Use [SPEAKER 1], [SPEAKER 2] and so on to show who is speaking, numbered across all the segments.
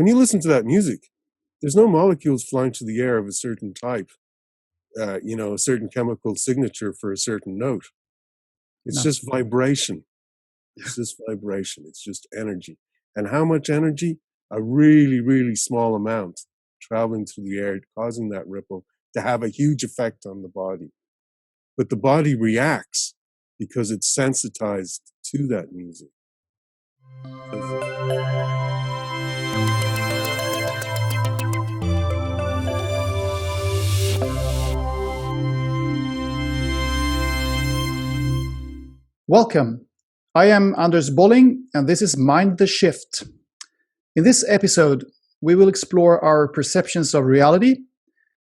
[SPEAKER 1] when you listen to that music, there's no molecules flying through the air of a certain type, a certain chemical signature for a certain note. It's just vibration. It's just vibration. It's just energy. And how much energy? A really, really small amount traveling through the air, causing that ripple to have a huge effect on the body. But the body reacts because it's sensitized to that music.
[SPEAKER 2] Welcome. I am Anders Bolling, and this is Mind the Shift. In this episode, we will explore our perceptions of reality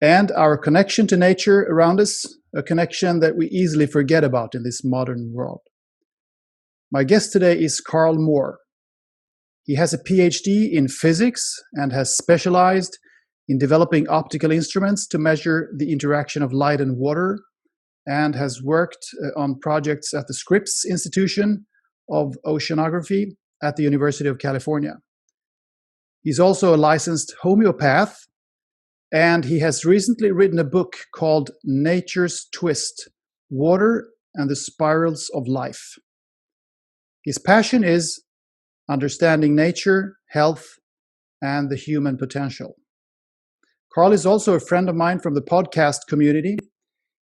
[SPEAKER 2] and our connection to nature around us, a connection that we easily forget about in this modern world. My guest today is Karl Moore. He has a PhD in physics and has specialized in developing optical instruments to measure the interaction of light and water, and has worked on projects at the Scripps Institution of Oceanography at the University of California. He's also a licensed homeopath, and he has recently written a book called Nature's Twist: Water and the Spirals of Life. His passion is understanding nature, health, and the human potential. Karl is also a friend of mine from the podcast community.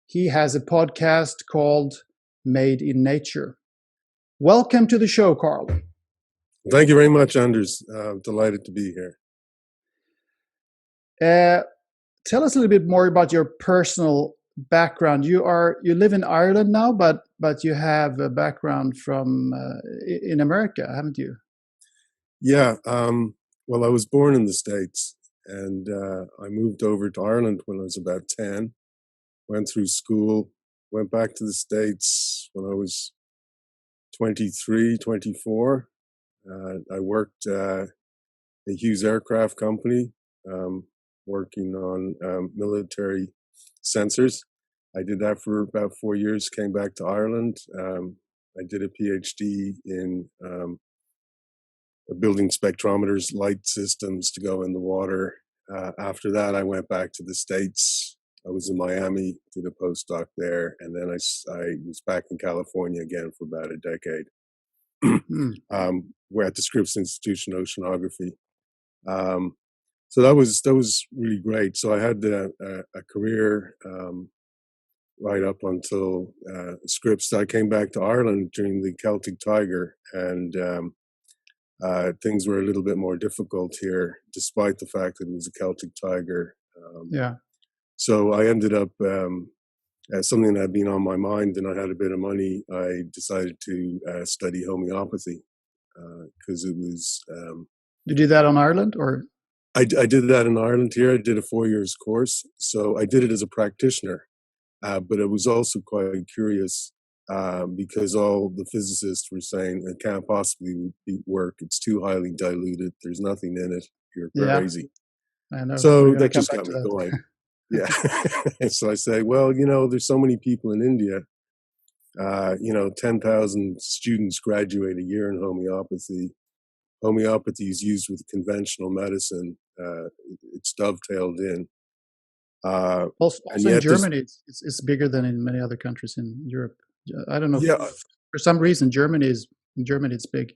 [SPEAKER 2] He has a podcast called Made in Nature. Welcome to the show, Karl.
[SPEAKER 1] Thank you very much, Anders. I'm delighted to be here.
[SPEAKER 2] Tell us a little bit more about your personal background. You live in Ireland now, but you have a background from in America, haven't you?
[SPEAKER 1] Yeah. Well, I was born in the States, and I moved over to Ireland when I was about 10. Went through school, went back to the States when I was 23, 24. I worked at a Hughes aircraft company, working on military sensors. I did that for about 4 years, came back to Ireland. I did a PhD in building spectrometers, light systems to go in the water. After that, I went back to the States. I was in Miami, did a postdoc there, and then I was back in California again for about a decade. We're at the Scripps Institution of Oceanography. So that was really great. So I had a career right up until Scripps. I came back to Ireland during the Celtic Tiger, and things were a little bit more difficult here, despite the fact that it was a Celtic Tiger. So I ended up, as something that had been on my mind and I had a bit of money, I decided to study homeopathy because it was...
[SPEAKER 2] You did that in Ireland, or?
[SPEAKER 1] I did that in Ireland here. I did a 4 years course. So I did it as a practitioner, but I was also quite curious because all the physicists were saying it can't possibly work. It's too highly diluted. There's nothing in it. You're crazy.
[SPEAKER 2] I know.
[SPEAKER 1] So that just got me going. Yeah. So I say, well, there's so many people in India, 10,000 students graduate a year in homeopathy. Homeopathy is used with conventional medicine. It's dovetailed in.
[SPEAKER 2] Also in Germany, it's bigger than in many other countries in Europe. I don't know. Yeah. For some reason, in Germany, it's big.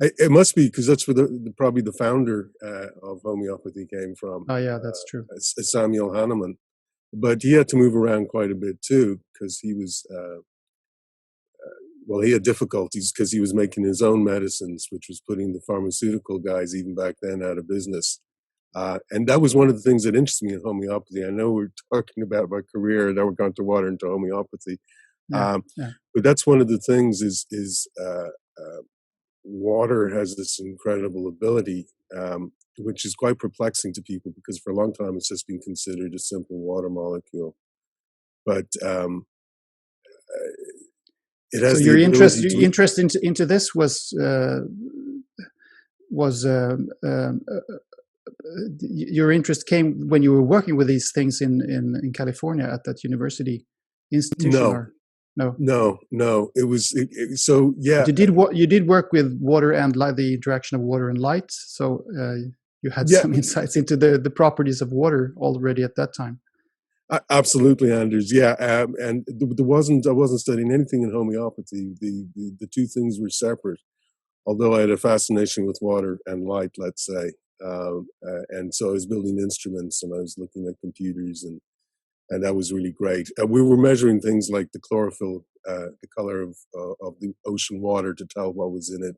[SPEAKER 1] It must be because that's where probably the founder of homeopathy came from.
[SPEAKER 2] Oh yeah, that's true.
[SPEAKER 1] Samuel Hahnemann, but he had to move around quite a bit too because he was, he had difficulties because he was making his own medicines, which was putting the pharmaceutical guys even back then out of business. And that was one of the things that interested me in homeopathy. I know we're talking about my career, now we're going to water into homeopathy, but that's one of the things is water has this incredible ability, which is quite perplexing to people because for a long time it's just been considered a simple water molecule. But it has. So
[SPEAKER 2] your interest into this was your interest came when you were working with these things in California at that university institution?
[SPEAKER 1] No. It was so yeah.
[SPEAKER 2] You did work with water and light, the interaction of water and light. So you had
[SPEAKER 1] Yeah,
[SPEAKER 2] some insights into the properties of water already at that time.
[SPEAKER 1] absolutely, Anders. Yeah, and there wasn't I wasn't studying anything in homeopathy. The two things were separate. Although I had a fascination with water and light, let's say, and so I was building instruments and I was looking at computers, and that was really great. We were measuring things like the chlorophyll, the color of the ocean water to tell what was in it,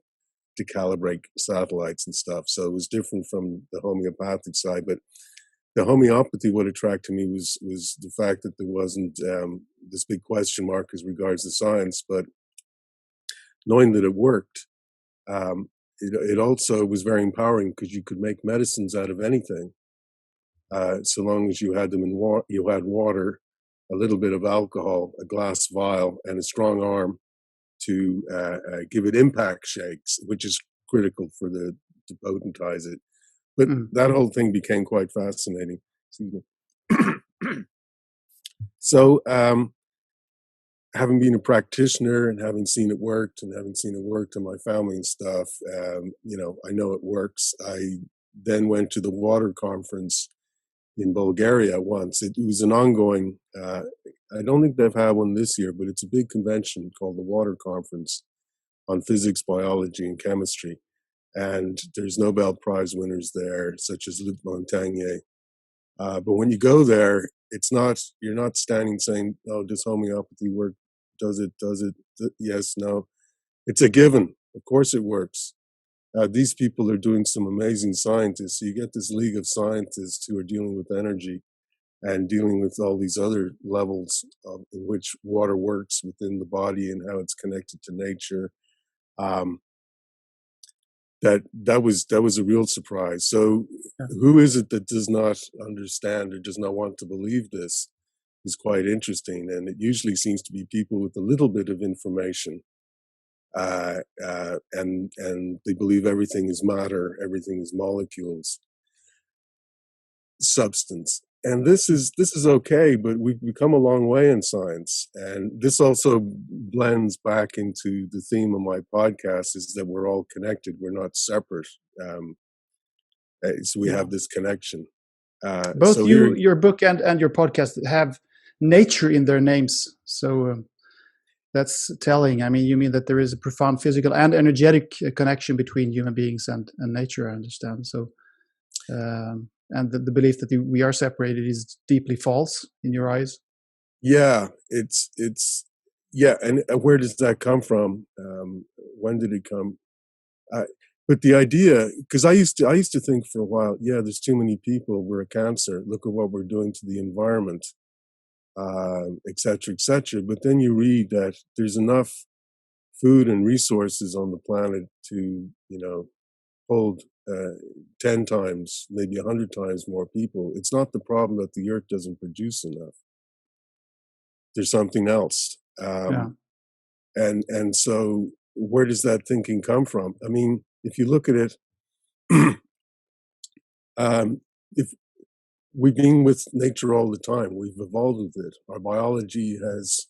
[SPEAKER 1] to calibrate satellites and stuff. So it was different from the homeopathic side, but the homeopathy, what attracted me was the fact that there wasn't this big question mark as regards the science, but knowing that it worked. It also was very empowering because you could make medicines out of anything, so long as you had them in you had water, a little bit of alcohol, a glass vial, and a strong arm to give it impact shakes, which is critical for to potentize it. But that whole thing became quite fascinating. Excuse me. So, having been a practitioner and having seen it worked and having seen it worked in my family and stuff, I know it works. I then went to the water conference in Bulgaria once. It was an ongoing, I don't think they've had one this year, but it's a big convention called the Water Conference on Physics, Biology, and Chemistry. And there's Nobel Prize winners there, such as Luc Montagnier. But when you go there, you're not standing saying, oh, does homeopathy work? Does it? Yes, no. It's a given. Of course it works. These people are doing some amazing scientists. So you get this league of scientists who are dealing with energy and dealing with all these other levels in which water works within the body and how it's connected to nature. That was a real surprise. So who is it that does not understand or does not want to believe this is quite interesting. And it usually seems to be people with a little bit of information. And they believe everything is matter, everything is molecules, substance. And this is okay, but we've come a long way in science. And this also blends back into the theme of my podcast, is that we're all connected. We're not separate. So we have this connection.
[SPEAKER 2] Both your book and your podcast have nature in their names. So that's telling. I mean, you mean that there is a profound physical and energetic connection between human beings and nature, I understand. So, and the belief that we are separated is deeply false in your eyes.
[SPEAKER 1] Yeah, yeah. And where does that come from? When did it come? But the idea, because I used to think for a while, yeah, there's too many people. We're a cancer. Look at what we're doing to the environment, et cetera, et cetera. But then you read that there's enough food and resources on the planet to, hold 10 times, maybe 100 times more people. It's not the problem that the earth doesn't produce enough. There's something else. And so where does that thinking come from? I mean, if you look at it, if we've been with nature all the time, we've evolved with it. Our biology has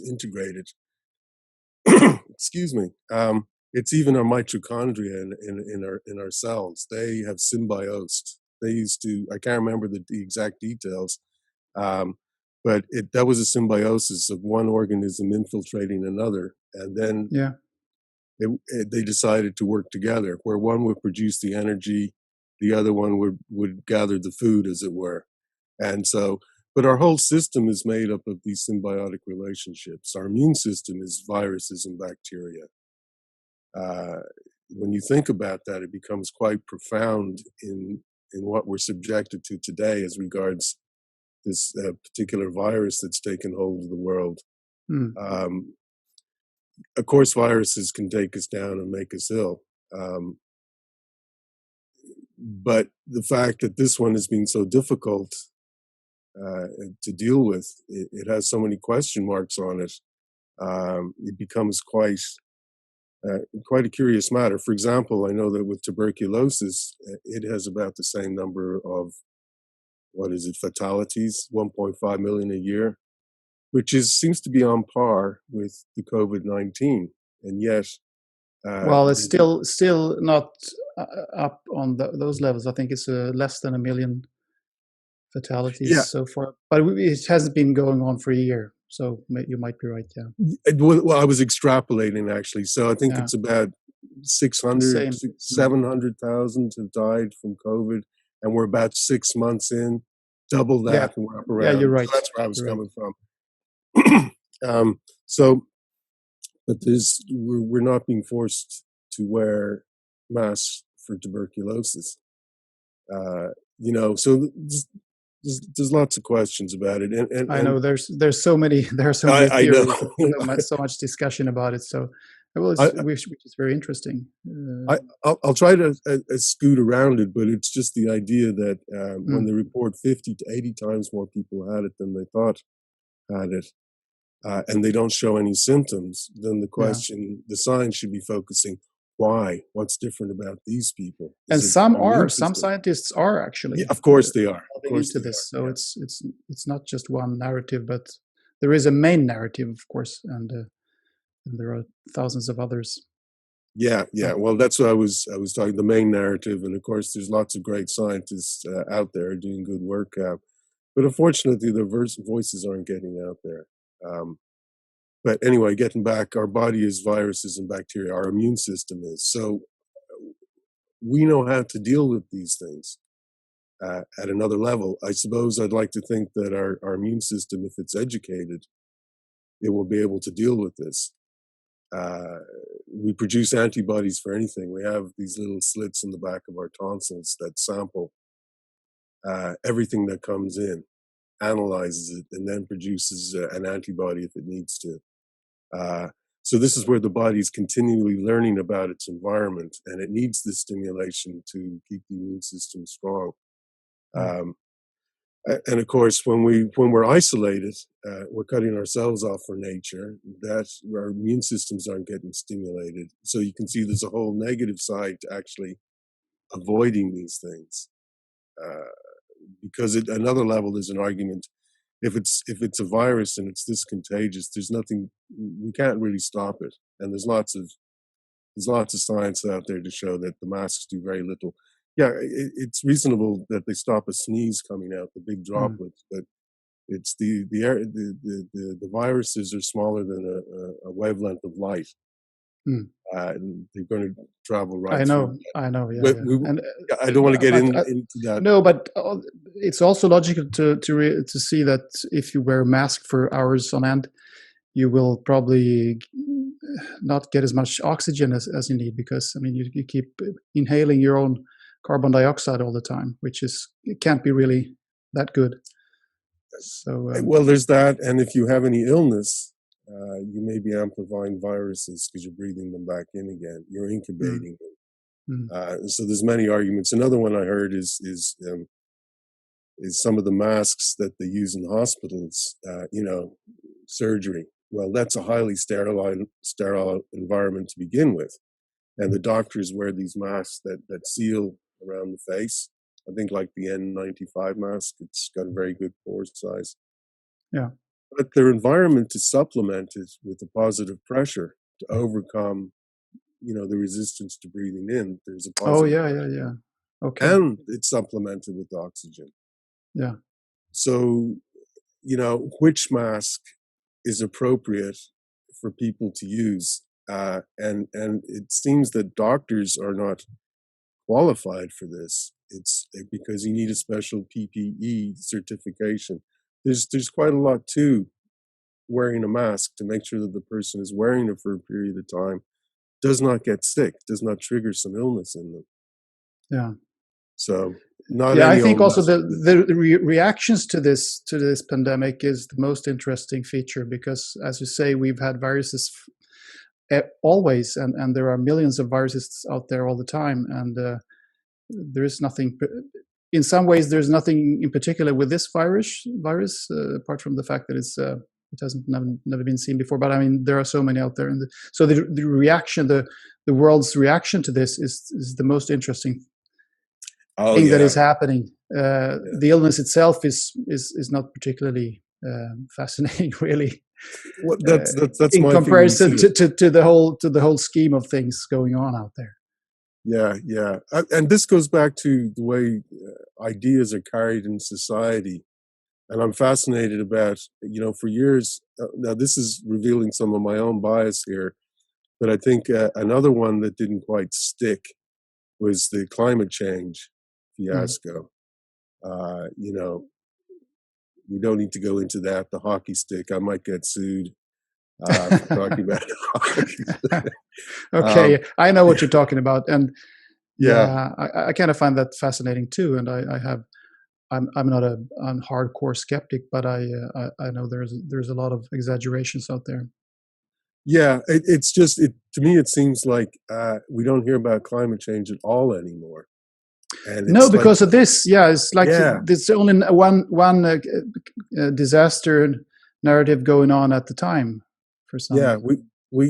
[SPEAKER 1] integrated. Excuse me. It's even our mitochondria in our cells. They have symbiosed. They used to. I can't remember the exact details, but that was a symbiosis of one organism infiltrating another, and then they decided to work together, where one would produce the energy, the other one would gather the food, as it were. And so, but our whole system is made up of these symbiotic relationships. Our immune system is viruses and bacteria. When you think about that, it becomes quite profound in what we're subjected to today as regards this particular virus that's taken hold of the world. Of course, viruses can take us down and make us ill. But the fact that this one has been so difficult to deal with, it has so many question marks on it. It becomes quite a curious matter. For example, I know that with tuberculosis, it has about the same number of, fatalities, 1.5 million a year, which seems to be on par with the COVID-19. And yet,
[SPEAKER 2] Well, it's still not up on those levels. I think it's less than 1 million fatalities
[SPEAKER 1] yeah.
[SPEAKER 2] so far, but it hasn't been going on for a year. So you might be right. Yeah.
[SPEAKER 1] Well, I was extrapolating actually. So I think
[SPEAKER 2] Yeah.
[SPEAKER 1] it's about 600,
[SPEAKER 2] Same.
[SPEAKER 1] 700,000 have died from COVID, and we're about 6 months in. Double that,
[SPEAKER 2] Yeah.
[SPEAKER 1] and we're up
[SPEAKER 2] Yeah, you're
[SPEAKER 1] around.
[SPEAKER 2] right.
[SPEAKER 1] So that's where I was
[SPEAKER 2] You're right.
[SPEAKER 1] coming from. So, but we're not being forced to wear masks for tuberculosis. So there's lots of questions about it,
[SPEAKER 2] I
[SPEAKER 1] and
[SPEAKER 2] know there are so many
[SPEAKER 1] I know.
[SPEAKER 2] theories and so much discussion about it. So well, which is very interesting.
[SPEAKER 1] I'll try to scoot around it, but it's just the idea that when
[SPEAKER 2] Mm,
[SPEAKER 1] they report 50 to 80 times more people had it than they thought had it, and they don't show any symptoms, then
[SPEAKER 2] yeah.
[SPEAKER 1] the science should be focusing, why? What's different about these people?
[SPEAKER 2] And
[SPEAKER 1] Is it their immune
[SPEAKER 2] some
[SPEAKER 1] system?
[SPEAKER 2] scientists are
[SPEAKER 1] Yeah,
[SPEAKER 2] actually
[SPEAKER 1] of course they are. Of
[SPEAKER 2] delving
[SPEAKER 1] course
[SPEAKER 2] into
[SPEAKER 1] they
[SPEAKER 2] this.
[SPEAKER 1] are.
[SPEAKER 2] So it's not just one narrative, but there is a main narrative, of course, and there are thousands of others.
[SPEAKER 1] Yeah,
[SPEAKER 2] Uh,
[SPEAKER 1] yeah. Well, that's what I was talking the main narrative, and of course, there's lots of great scientists out there doing good work. But unfortunately, their voices aren't getting out there. But anyway, getting back, our body is viruses and bacteria. Our immune system is. So we know how to deal with these things at another level. I suppose I'd like to think that our immune system, if it's educated, it will be able to deal with this. We produce antibodies for anything. We have these little slits in the back of our tonsils that sample everything that comes in, analyzes it, and then produces an antibody if it needs to. So this is where the body is continually learning about its environment, and it needs this stimulation to keep the immune system strong. Um, and of course, when we're isolated, we're cutting ourselves off from nature. That our immune systems aren't getting stimulated. So you can see there's a whole negative side to actually avoiding these things. Because at another level, there's an argument if it's a virus and it's this contagious, there's nothing we can't really stop it, and there's lots of science out there to show that the masks do very little. Yeah, it's reasonable that they stop a sneeze coming out, the big
[SPEAKER 2] mm,
[SPEAKER 1] droplets, but it's the viruses are smaller than a wavelength of light,
[SPEAKER 2] mm.
[SPEAKER 1] and they're going to travel right
[SPEAKER 2] I
[SPEAKER 1] through.
[SPEAKER 2] know, I know, yeah,
[SPEAKER 1] But
[SPEAKER 2] yeah. And
[SPEAKER 1] I don't want to get
[SPEAKER 2] but
[SPEAKER 1] into that.
[SPEAKER 2] no, but it's also logical to see that if you wear a mask for hours on end, you will probably not get as much oxygen as you need, because I mean you keep inhaling your own carbon dioxide all the time, which it can't be really that good. So
[SPEAKER 1] Well, there's that, and if you have any illness, you may be amplifying viruses because you're breathing them back in again. You're
[SPEAKER 2] mm,
[SPEAKER 1] incubating them.
[SPEAKER 2] mm,
[SPEAKER 1] So there's many arguments. Another one I heard is some of the masks that they use in hospitals. Surgery. Well, that's a highly sterile environment to begin with, and the doctors wear these masks that seal around the face. I think like the N95 mask. It's got a very good pore size.
[SPEAKER 2] yeah.
[SPEAKER 1] But their environment is supplemented with a positive pressure to overcome, the resistance to breathing in. There's a
[SPEAKER 2] Oh
[SPEAKER 1] positive
[SPEAKER 2] yeah, yeah,
[SPEAKER 1] pressure,
[SPEAKER 2] yeah. Okay.
[SPEAKER 1] and it's supplemented with oxygen.
[SPEAKER 2] Yeah.
[SPEAKER 1] So, which mask is appropriate for people to use? And it seems that doctors are not qualified for this. It's because you need a special PPE certification. There's quite a lot to wearing a mask to make sure that the person is wearing it for a period of time does not get sick, does not trigger some illness in them.
[SPEAKER 2] Yeah.
[SPEAKER 1] So not
[SPEAKER 2] Yeah, I
[SPEAKER 1] any
[SPEAKER 2] think
[SPEAKER 1] old
[SPEAKER 2] also
[SPEAKER 1] mask.
[SPEAKER 2] the reactions to this pandemic is the most interesting feature, because, as you say, we've had viruses always, and there are millions of viruses out there all the time, and there is nothing. In some ways, there's nothing in particular with this virus, apart from the fact that it hasn't never been seen before. But I mean, there are so many out there, and so the reaction, the world's reaction to this is the most interesting
[SPEAKER 1] Oh
[SPEAKER 2] thing that
[SPEAKER 1] yeah,
[SPEAKER 2] is happening.
[SPEAKER 1] yeah.
[SPEAKER 2] The illness itself is not particularly fascinating, really.
[SPEAKER 1] Well, that's
[SPEAKER 2] in
[SPEAKER 1] my feeling
[SPEAKER 2] comparison
[SPEAKER 1] too.
[SPEAKER 2] to the whole scheme of things going on out there.
[SPEAKER 1] Yeah, yeah. And this goes back to the way ideas are carried in society. And I'm fascinated about, for years, now this is revealing some of my own bias here, but I think another one that didn't quite stick was the climate change
[SPEAKER 2] Mm.
[SPEAKER 1] fiasco. You know, we don't need to go into that, the hockey stick. I might get sued for talking about hockey stick.
[SPEAKER 2] Okay,
[SPEAKER 1] Um,
[SPEAKER 2] I know what you're talking about, and
[SPEAKER 1] yeah,
[SPEAKER 2] yeah, I kind of find that fascinating too. And I'm not a hardcore skeptic, but I know there's a lot of exaggerations out there.
[SPEAKER 1] yeah. It's just to me. It seems like we don't hear about climate change at all anymore, and
[SPEAKER 2] No,
[SPEAKER 1] it's like,
[SPEAKER 2] because of this, yeah, it's like
[SPEAKER 1] yeah,
[SPEAKER 2] there's only one disaster narrative going on at the time for
[SPEAKER 1] yeah.
[SPEAKER 2] some.
[SPEAKER 1] We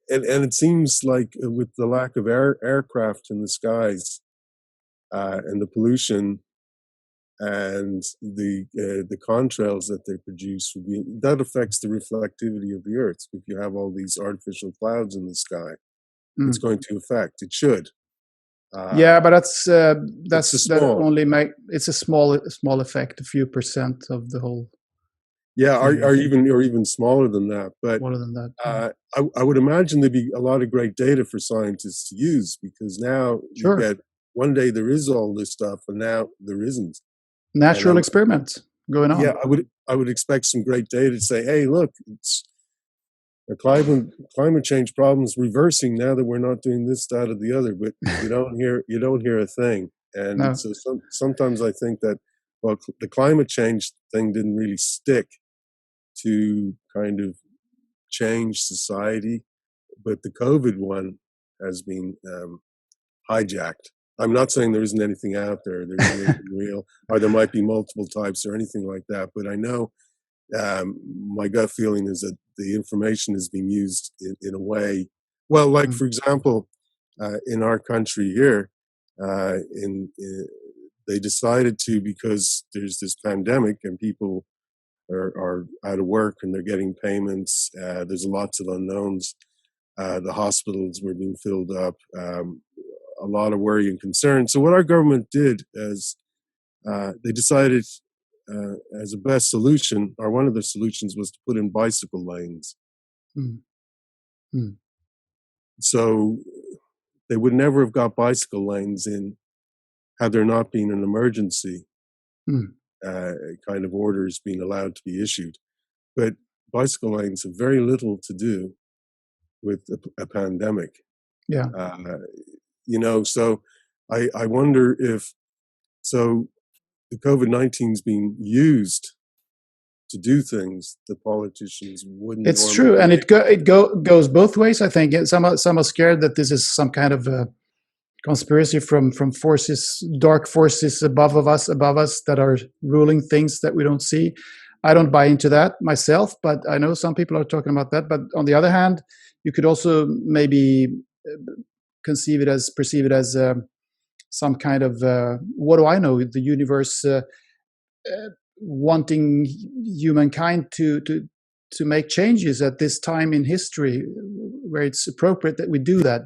[SPEAKER 1] and it seems like with the lack of aircraft in the skies and the pollution and the contrails that they produce that affects the reflectivity of the earth. If you have all these artificial clouds in the sky, it's
[SPEAKER 2] Mm.
[SPEAKER 1] going to affect, it should, uh,
[SPEAKER 2] Yeah, but
[SPEAKER 1] it's a
[SPEAKER 2] that
[SPEAKER 1] small,
[SPEAKER 2] only make it's a small effect, a few percent of the whole
[SPEAKER 1] yeah,
[SPEAKER 2] thing, I think.
[SPEAKER 1] or even smaller than that. But
[SPEAKER 2] Smaller than that. Mm.
[SPEAKER 1] I would imagine there'd be a lot of great data for scientists to use, because now you
[SPEAKER 2] Sure,
[SPEAKER 1] get, one day there is all this stuff and now there isn't. And
[SPEAKER 2] natural experiments going
[SPEAKER 1] yeah,
[SPEAKER 2] on.
[SPEAKER 1] I would expect some great data to say, hey, look, it's the climate change problems reversing now that we're not doing this, that, or the other. But you don't hear a thing. And
[SPEAKER 2] No.
[SPEAKER 1] so sometimes I think that, well, the climate change thing didn't really stick to kind of change society, but the COVID one has been hijacked. I'm not saying there isn't anything out there, there isn't anything real, or there might be multiple types or anything like that. But I know, my gut feeling is that the information is being used in a way. Well, like
[SPEAKER 2] Mm,
[SPEAKER 1] for example, in our country here, they decided to, because there's this pandemic and people are out of work and they're getting payments. There's lots of unknowns. The hospitals were being filled up. A lot of worry and concern. So what our government did is they decided, as a best solution, or one of the solutions, was to put in bicycle lanes.
[SPEAKER 2] mm, mm,
[SPEAKER 1] So they would never have got bicycle lanes in had there not been an emergency
[SPEAKER 2] mm.
[SPEAKER 1] uh, kind of orders being allowed to be issued. But bicycle lanes have very little to do with a pandemic.
[SPEAKER 2] Yeah.
[SPEAKER 1] Uh, so I wonder if, so the COVID-19 is being used to do things that politicians wouldn't
[SPEAKER 2] It's true, and
[SPEAKER 1] normally.
[SPEAKER 2] goes both ways. I think some are scared that this is some kind of conspiracy from forces, dark forces above us that are ruling things that we don't see. I don't buy into that myself, but I know some people are talking about that. But on the other hand, you could also maybe perceive it as some kind of what do I know? The universe wanting humankind to make changes at this time in history where it's appropriate that we do that.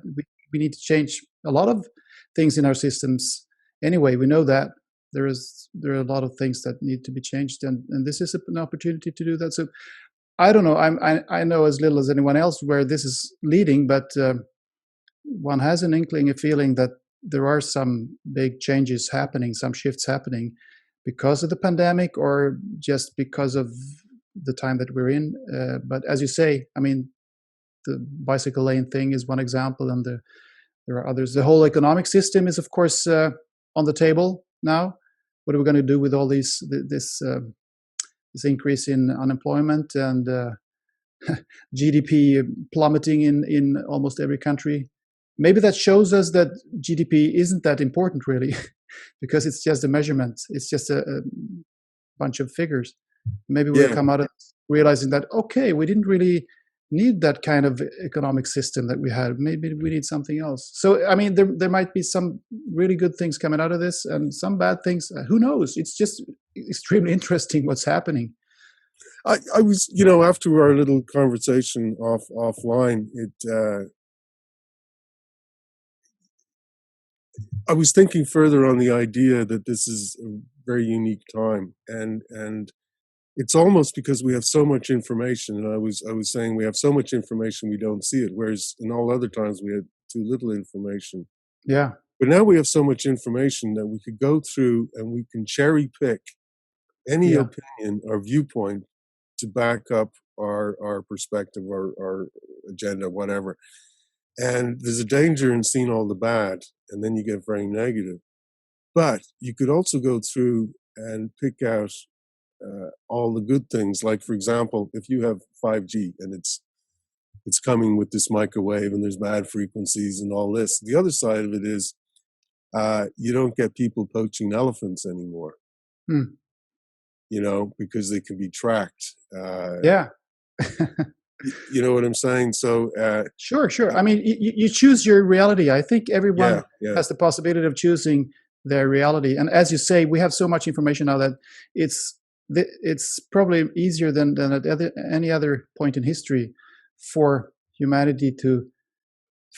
[SPEAKER 2] We need to change a lot of things in our systems anyway. We know that there are a lot of things that need to be changed, and this is an opportunity to do that. So I don't know. I know as little as anyone else where this is leading, but one has an inkling, a feeling that there are some big changes happening, some shifts happening because of the pandemic or just because of the time that we're in. But as you say, I mean, the bicycle lane thing is one example, and there are others. The whole economic system is, of course, on the table now. What are we going to do with all this increase in unemployment and GDP plummeting in almost every country? Maybe that shows us that GDP isn't that important, really, because it's just a measurement. It's just a bunch of figures. Maybe we'll
[SPEAKER 1] Yeah,
[SPEAKER 2] come out of realizing that, okay, we didn't really need that kind of economic system that we had. Maybe we need something else. So, I mean, there might be some really good things coming out of this and some bad things. Who knows? It's just extremely interesting what's happening.
[SPEAKER 1] I was, after our little conversation offline, I was thinking further on the idea that this is a very unique time, and it's almost because we have so much information. And I was saying we have so much information we don't see it, whereas in all other times we had too little information.
[SPEAKER 2] Yeah,
[SPEAKER 1] But now we have so much information that we could go through and we can cherry pick any
[SPEAKER 2] yeah,
[SPEAKER 1] opinion or viewpoint to back up our perspective, our agenda, whatever. And there's a danger in seeing all the bad, and then you get very negative. But you could also go through and pick out all the good things. Like, for example, if you have 5G and it's coming with this microwave and there's bad frequencies and all this, the other side of it is you don't get people poaching elephants anymore.
[SPEAKER 2] hmm.
[SPEAKER 1] Because they can be tracked.
[SPEAKER 2] Yeah.
[SPEAKER 1] You know what I'm saying? So,
[SPEAKER 2] Sure. I mean, you choose your reality. I think everyone
[SPEAKER 1] yeah.
[SPEAKER 2] has the possibility of choosing their reality. And as you say, we have so much information now that it's probably easier than at any other point in history for humanity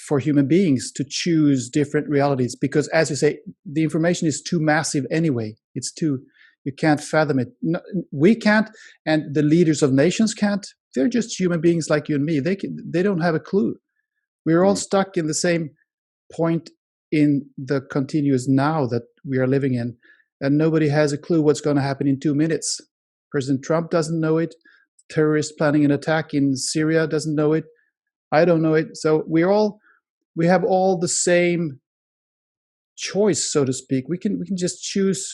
[SPEAKER 2] for human beings to choose different realities. Because as you say, the information is too massive anyway. You can't fathom it. No, we can't, and the leaders of nations can't. They're just human beings like you and me. They don't have a clue. We're all stuck in the same point in the continuous now that we are living in, and nobody has a clue what's going to happen in 2 minutes. President Trump doesn't know it. Terrorists planning an attack in Syria doesn't know it. I don't know it. So we have all the same choice, so to speak. We can just choose.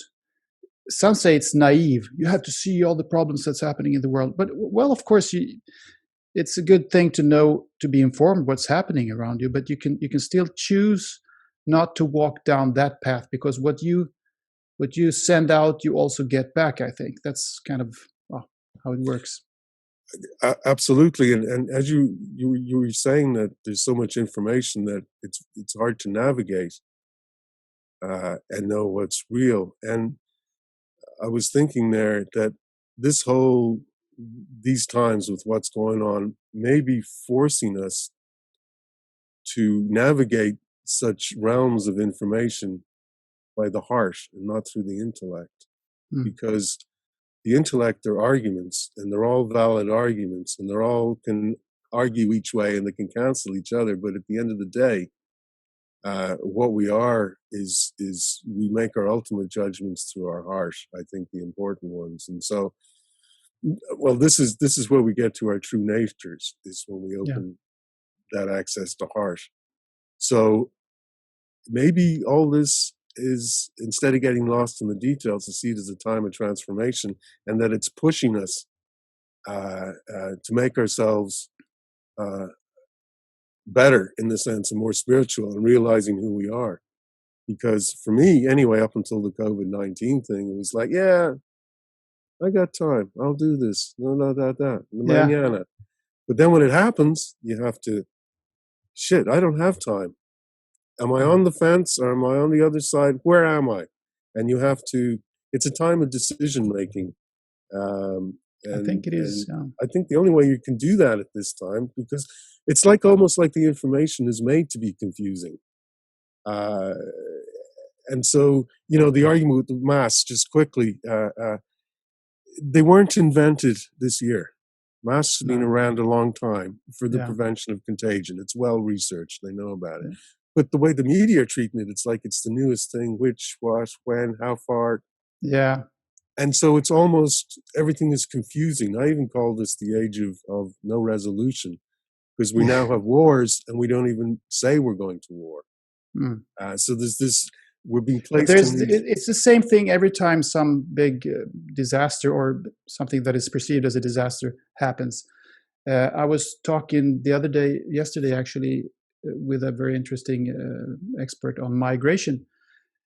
[SPEAKER 2] Some say it's naive. You have to see all the problems that's happening in the world. But, well, of course, it's a good thing to know, to be informed what's happening around you. But you can still choose not to walk down that path, because what you send out, you also get back. I think that's kind of how it works.
[SPEAKER 1] Absolutely. And as you were saying that there's so much information that it's hard to navigate and know what's real. And I was thinking there that these times with what's going on may be forcing us to navigate such realms of information by the heart and not through the intellect. Because the intellect are arguments, and they're all valid arguments, and they're all can argue each way and they can cancel each other. But at the end of the day, what we are is we make our ultimate judgments through our heart. I think the important ones. And so, well, this is where we get to our true natures, is when we open that access to heart. So maybe all this is, instead of getting lost in the details, to see it as a time of transformation, and that it's pushing us to make ourselves better, in the sense of more spiritual and realizing who we are. Because for me, anyway, up until the COVID-19 thing, it was like, yeah, I got time. I'll do this. No, mañana. But then when it happens, you have to, shit, I don't have time. Am I on the fence or am I on the other side? Where am I? And you have to, it's a time of decision making.
[SPEAKER 2] I think it is.
[SPEAKER 1] I think the only way you can do that at this time, because it's like almost like the information is made to be confusing. And so, the argument with the masks, just quickly, they weren't invented this year. Masks have been around a long time for the prevention of contagion. It's well researched. They know about it. But the way the media are treating it, it's like it's the newest thing, which, what, when, how far.
[SPEAKER 2] Yeah.
[SPEAKER 1] And so it's almost, everything is confusing. I even call this the age of no resolution, because we now have wars and we don't even say we're going to war. So there's this, we're being placed
[SPEAKER 2] it's the same thing every time some big disaster or something that is perceived as a disaster happens. I was talking yesterday actually, with a very interesting expert on migration,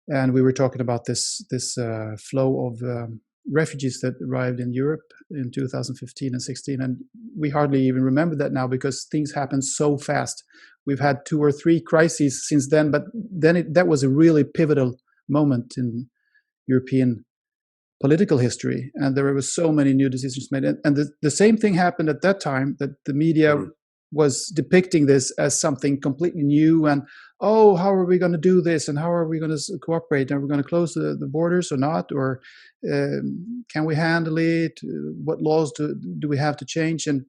[SPEAKER 2] and we were talking about this flow of refugees that arrived in Europe in 2015 and 16, and we hardly even remember that now because things happen so fast. We've had 2 or 3 crises since then, but then that was a really pivotal moment in European political history, and there were so many new decisions made. And the same thing happened at that time, that the media was depicting this as something completely new, and oh, how are we going to do this, and how are we going to cooperate? Are we going to close the borders or not, or can we handle it? What laws do we have to change? And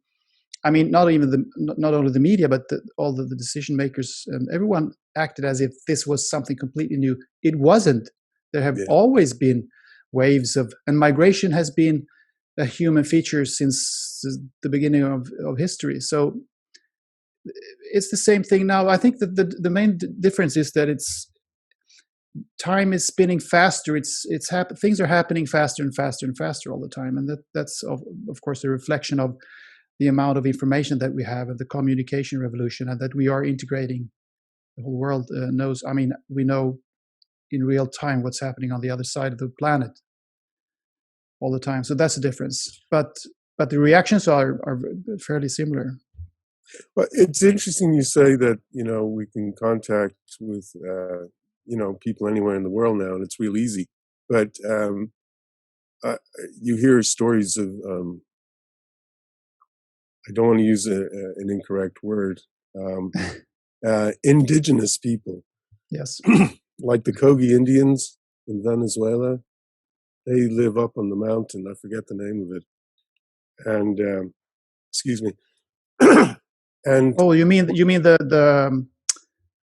[SPEAKER 2] I mean, not only the media, but all the decision makers, and everyone acted as if this was something completely new. It wasn't. There have always been waves and migration has been a human feature since the beginning of history. So it's the same thing now. I think that the main difference is that time is spinning faster. Things are happening faster and faster and faster all the time, and that's of course a reflection of the amount of information that we have and the communication revolution, and that we are integrating. The whole world knows. I mean, we know in real time what's happening on the other side of the planet all the time. So that's the difference. But the reactions are fairly similar.
[SPEAKER 1] Well, it's interesting you say that, we can contact with, people anywhere in the world now, and it's real easy. But you hear stories of, I don't want to use an incorrect word, indigenous people.
[SPEAKER 2] Yes.
[SPEAKER 1] Like the Kogi Indians in Venezuela. They live up on the mountain. I forget the name of it. And, excuse me. And
[SPEAKER 2] you mean the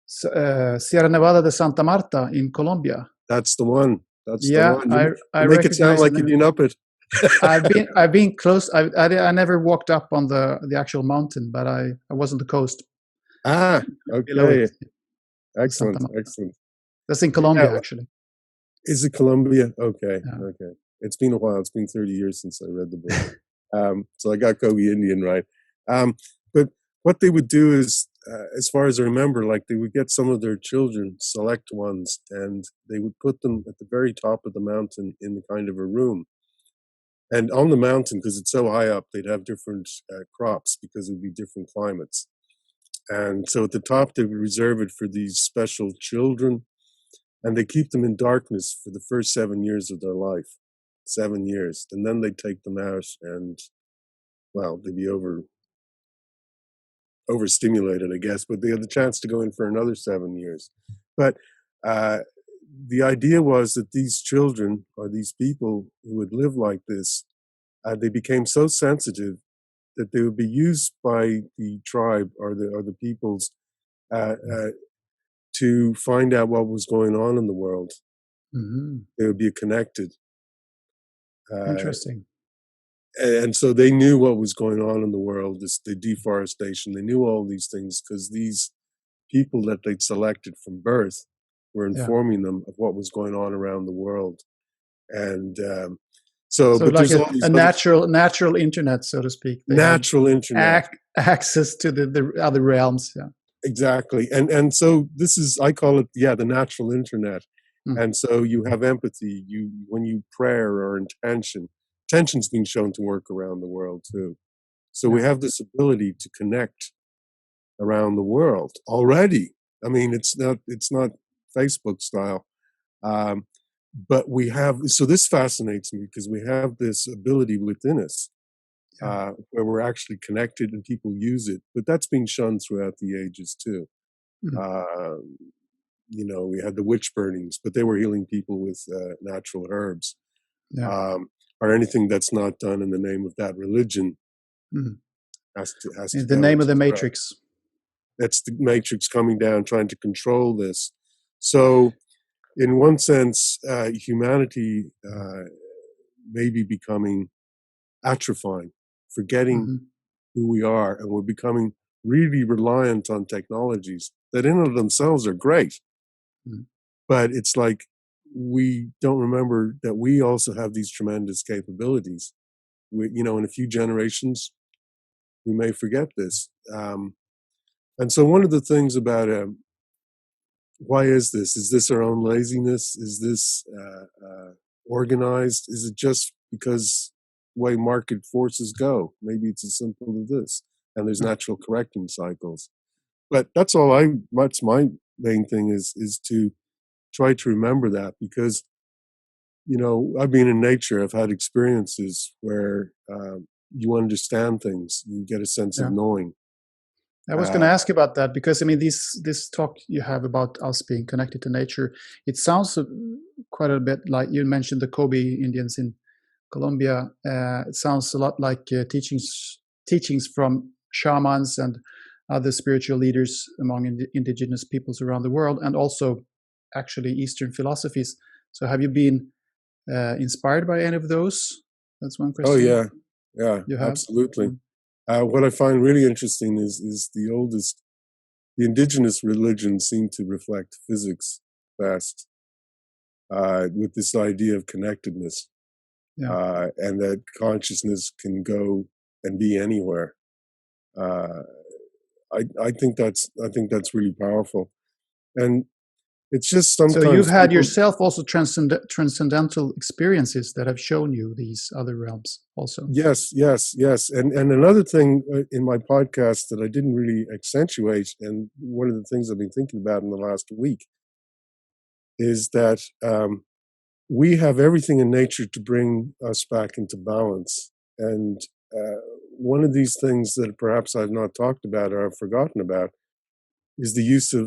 [SPEAKER 2] Sierra Nevada de Santa Marta in Colombia?
[SPEAKER 1] That's the one. That's
[SPEAKER 2] the
[SPEAKER 1] one.
[SPEAKER 2] I
[SPEAKER 1] make it sound like you didn't up it.
[SPEAKER 2] I've been close. I never walked up on the actual mountain, but I was on the coast.
[SPEAKER 1] Ah, okay. Excellent.
[SPEAKER 2] That's in Colombia, actually.
[SPEAKER 1] Is it Colombia? Okay, okay. It's been a while. It's been 30 years since I read the book. So I got Kogi Indian right. But what they would do is, as far as I remember, like they would get some of their children, select ones, and they would put them at the very top of the mountain in the kind of a room. And on the mountain, because it's so high up, they'd have different crops because it would be different climates. And so at the top, they would reserve it for these special children, and they keep them in darkness for the first 7 years of their life. 7 years. And then they take them out and, well, they'd be overstimulated, I guess, but they had the chance to go in for another 7 years. But the idea was that these children, or these people who would live like this, they became so sensitive that they would be used by the tribe or the peoples to find out what was going on in the world.
[SPEAKER 2] Mm-hmm.
[SPEAKER 1] They would be connected.
[SPEAKER 2] Interesting.
[SPEAKER 1] And so they knew what was going on in the world, the deforestation. They knew all these things because these people that they'd selected from birth were informing them of what was going on around the world. And so but
[SPEAKER 2] like a natural internet, so to speak. They
[SPEAKER 1] natural internet.
[SPEAKER 2] Access to the other realms. Yeah.
[SPEAKER 1] Exactly. And so this is, I call it, the natural internet. Mm. And so you have empathy. When you prayer or intention's being shown to work around the world too. So we have this ability to connect around the world already. I mean, it's not Facebook style. But we have, so this fascinates me because we have this ability within us where we're actually connected and people use it. But that's been shown throughout the ages too. Mm. We had the witch burnings, but they were healing people with natural herbs. Yeah. Or anything that's not done in the name of that religion has to
[SPEAKER 2] in the name of the Matrix.
[SPEAKER 1] That's the Matrix coming down, trying to control this. So, in one sense, humanity may be becoming atrophying, forgetting who we are, and we're becoming really reliant on technologies that in and of themselves are great. But it's like we don't remember that we also have these tremendous capabilities. In a few generations, we may forget this. And so one of the things about why is this? Is this our own laziness? Is this organized? Is it just because the way market forces go? Maybe it's as simple as this. And there's natural correcting cycles. But that's my main thing is to try to remember that, because I've been in nature. I've had experiences where you understand things. You get a sense of
[SPEAKER 2] Yeah.
[SPEAKER 1] knowing.
[SPEAKER 2] I was going
[SPEAKER 1] Uh,
[SPEAKER 2] to ask about that because I mean, this talk you have about us being connected to nature, it sounds quite a bit like you mentioned the Kobe Indians in Colombia. It sounds a lot like teachings from shamans and other spiritual leaders among indigenous peoples around the world, and also actually Eastern philosophies. So, have you been inspired by any of those? That's one
[SPEAKER 1] oh
[SPEAKER 2] question.
[SPEAKER 1] yeah,
[SPEAKER 2] You have.
[SPEAKER 1] absolutely.
[SPEAKER 2] Mm.
[SPEAKER 1] What I find really interesting is the indigenous religions seem to reflect physics best, with this idea of connectedness,
[SPEAKER 2] Yeah.
[SPEAKER 1] and that consciousness can go and be anywhere. Uh, I think that's really powerful, and it's just
[SPEAKER 2] So you've
[SPEAKER 1] sometimes
[SPEAKER 2] had
[SPEAKER 1] people.
[SPEAKER 2] yourself also transcendental experiences that have shown you these other realms also.
[SPEAKER 1] Yes, yes, yes. And another thing in my podcast that I didn't really accentuate, and one of the things I've been thinking about in the last week, is that we have everything in nature to bring us back into balance. And one of these things that perhaps I've not talked about or I've forgotten about is the use of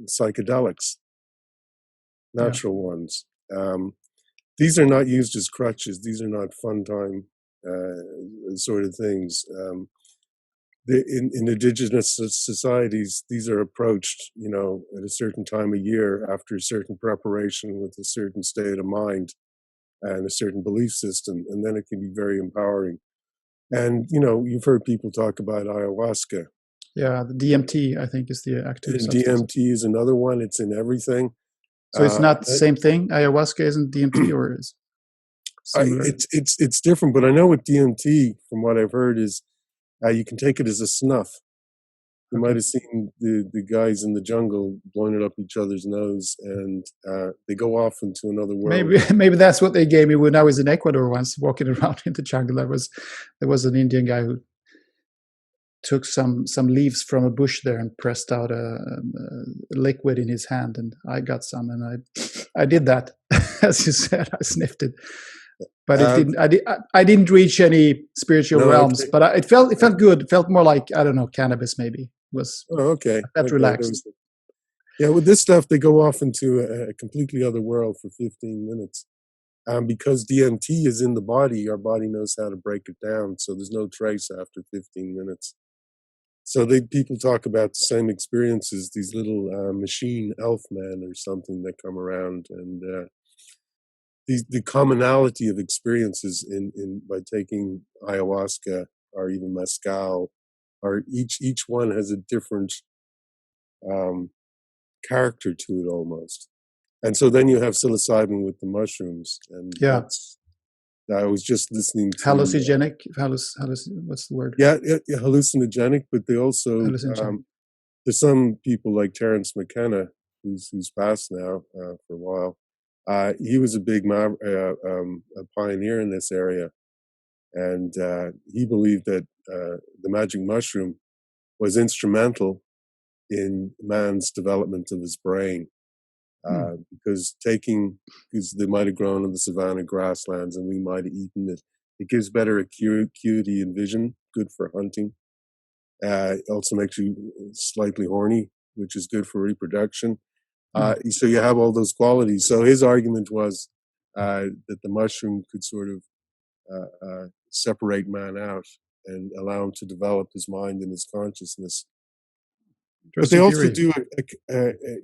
[SPEAKER 1] psychedelics,
[SPEAKER 2] Yeah.
[SPEAKER 1] natural ones. These are not used as crutches. These are not fun time sort of things. In indigenous societies, these are approached, at a certain time of year after a certain preparation with a certain state of mind and a certain belief system, and then it can be very empowering. And you've heard people talk about ayahuasca.
[SPEAKER 2] Yeah, the DMT I think is the active
[SPEAKER 1] And
[SPEAKER 2] substance.
[SPEAKER 1] DMT is another one. It's in everything.
[SPEAKER 2] So it's not the
[SPEAKER 1] I,
[SPEAKER 2] same thing. Ayahuasca isn't DMT, or is similar.
[SPEAKER 1] it's different, but I know with DMT, from what I've heard, is you can take it as a snuff. You might
[SPEAKER 2] Okay.
[SPEAKER 1] have seen the guys in the jungle blowing it up each other's nose, and they go off into another world.
[SPEAKER 2] Maybe that's what they gave me when I was in Ecuador once, walking around in the jungle. There was an Indian guy who took some leaves from a bush there and pressed out a liquid in his hand, and I got some, and I did that. As you said, I sniffed it, but it
[SPEAKER 1] Uh,
[SPEAKER 2] didn't. I didn't reach any spiritual
[SPEAKER 1] no,
[SPEAKER 2] realms,
[SPEAKER 1] okay,
[SPEAKER 2] but it felt good. It felt more like, I don't know, cannabis maybe. It was
[SPEAKER 1] oh, okay,
[SPEAKER 2] I felt
[SPEAKER 1] okay. There
[SPEAKER 2] relaxed.
[SPEAKER 1] was, yeah, with this stuff, they go off into a completely other world for 15 minutes. Because DMT is in the body, our body knows how to break it down, so there's no trace after 15 minutes. So people talk about the same experiences, these little machine elf men or something that come around, and the commonality of experiences in by taking ayahuasca or even mezcal, or each one has a different um, character to it almost. And so then you have psilocybin with the mushrooms, and
[SPEAKER 2] Yeah,
[SPEAKER 1] that's. I was just listening to.
[SPEAKER 2] hallucinogenic. What's the word?
[SPEAKER 1] Yeah, hallucinogenic, but they also
[SPEAKER 2] Hallucinogenic.
[SPEAKER 1] there's some people like Terence McKenna, who's passed now for a while. He was a big a pioneer in this area, and he believed that the magic mushroom was instrumental in man's development of his brain,
[SPEAKER 2] Hmm.
[SPEAKER 1] because they might have grown in the savanna grasslands and we might have eaten it. It gives better acuity and vision, good for hunting. It also makes you slightly horny, which is good for reproduction.
[SPEAKER 2] Hmm.
[SPEAKER 1] So you have all those qualities. So his argument was that the mushroom could sort of separate man out and allow him to develop his mind and his consciousness. But they
[SPEAKER 2] Interesting
[SPEAKER 1] also
[SPEAKER 2] theory.
[SPEAKER 1] do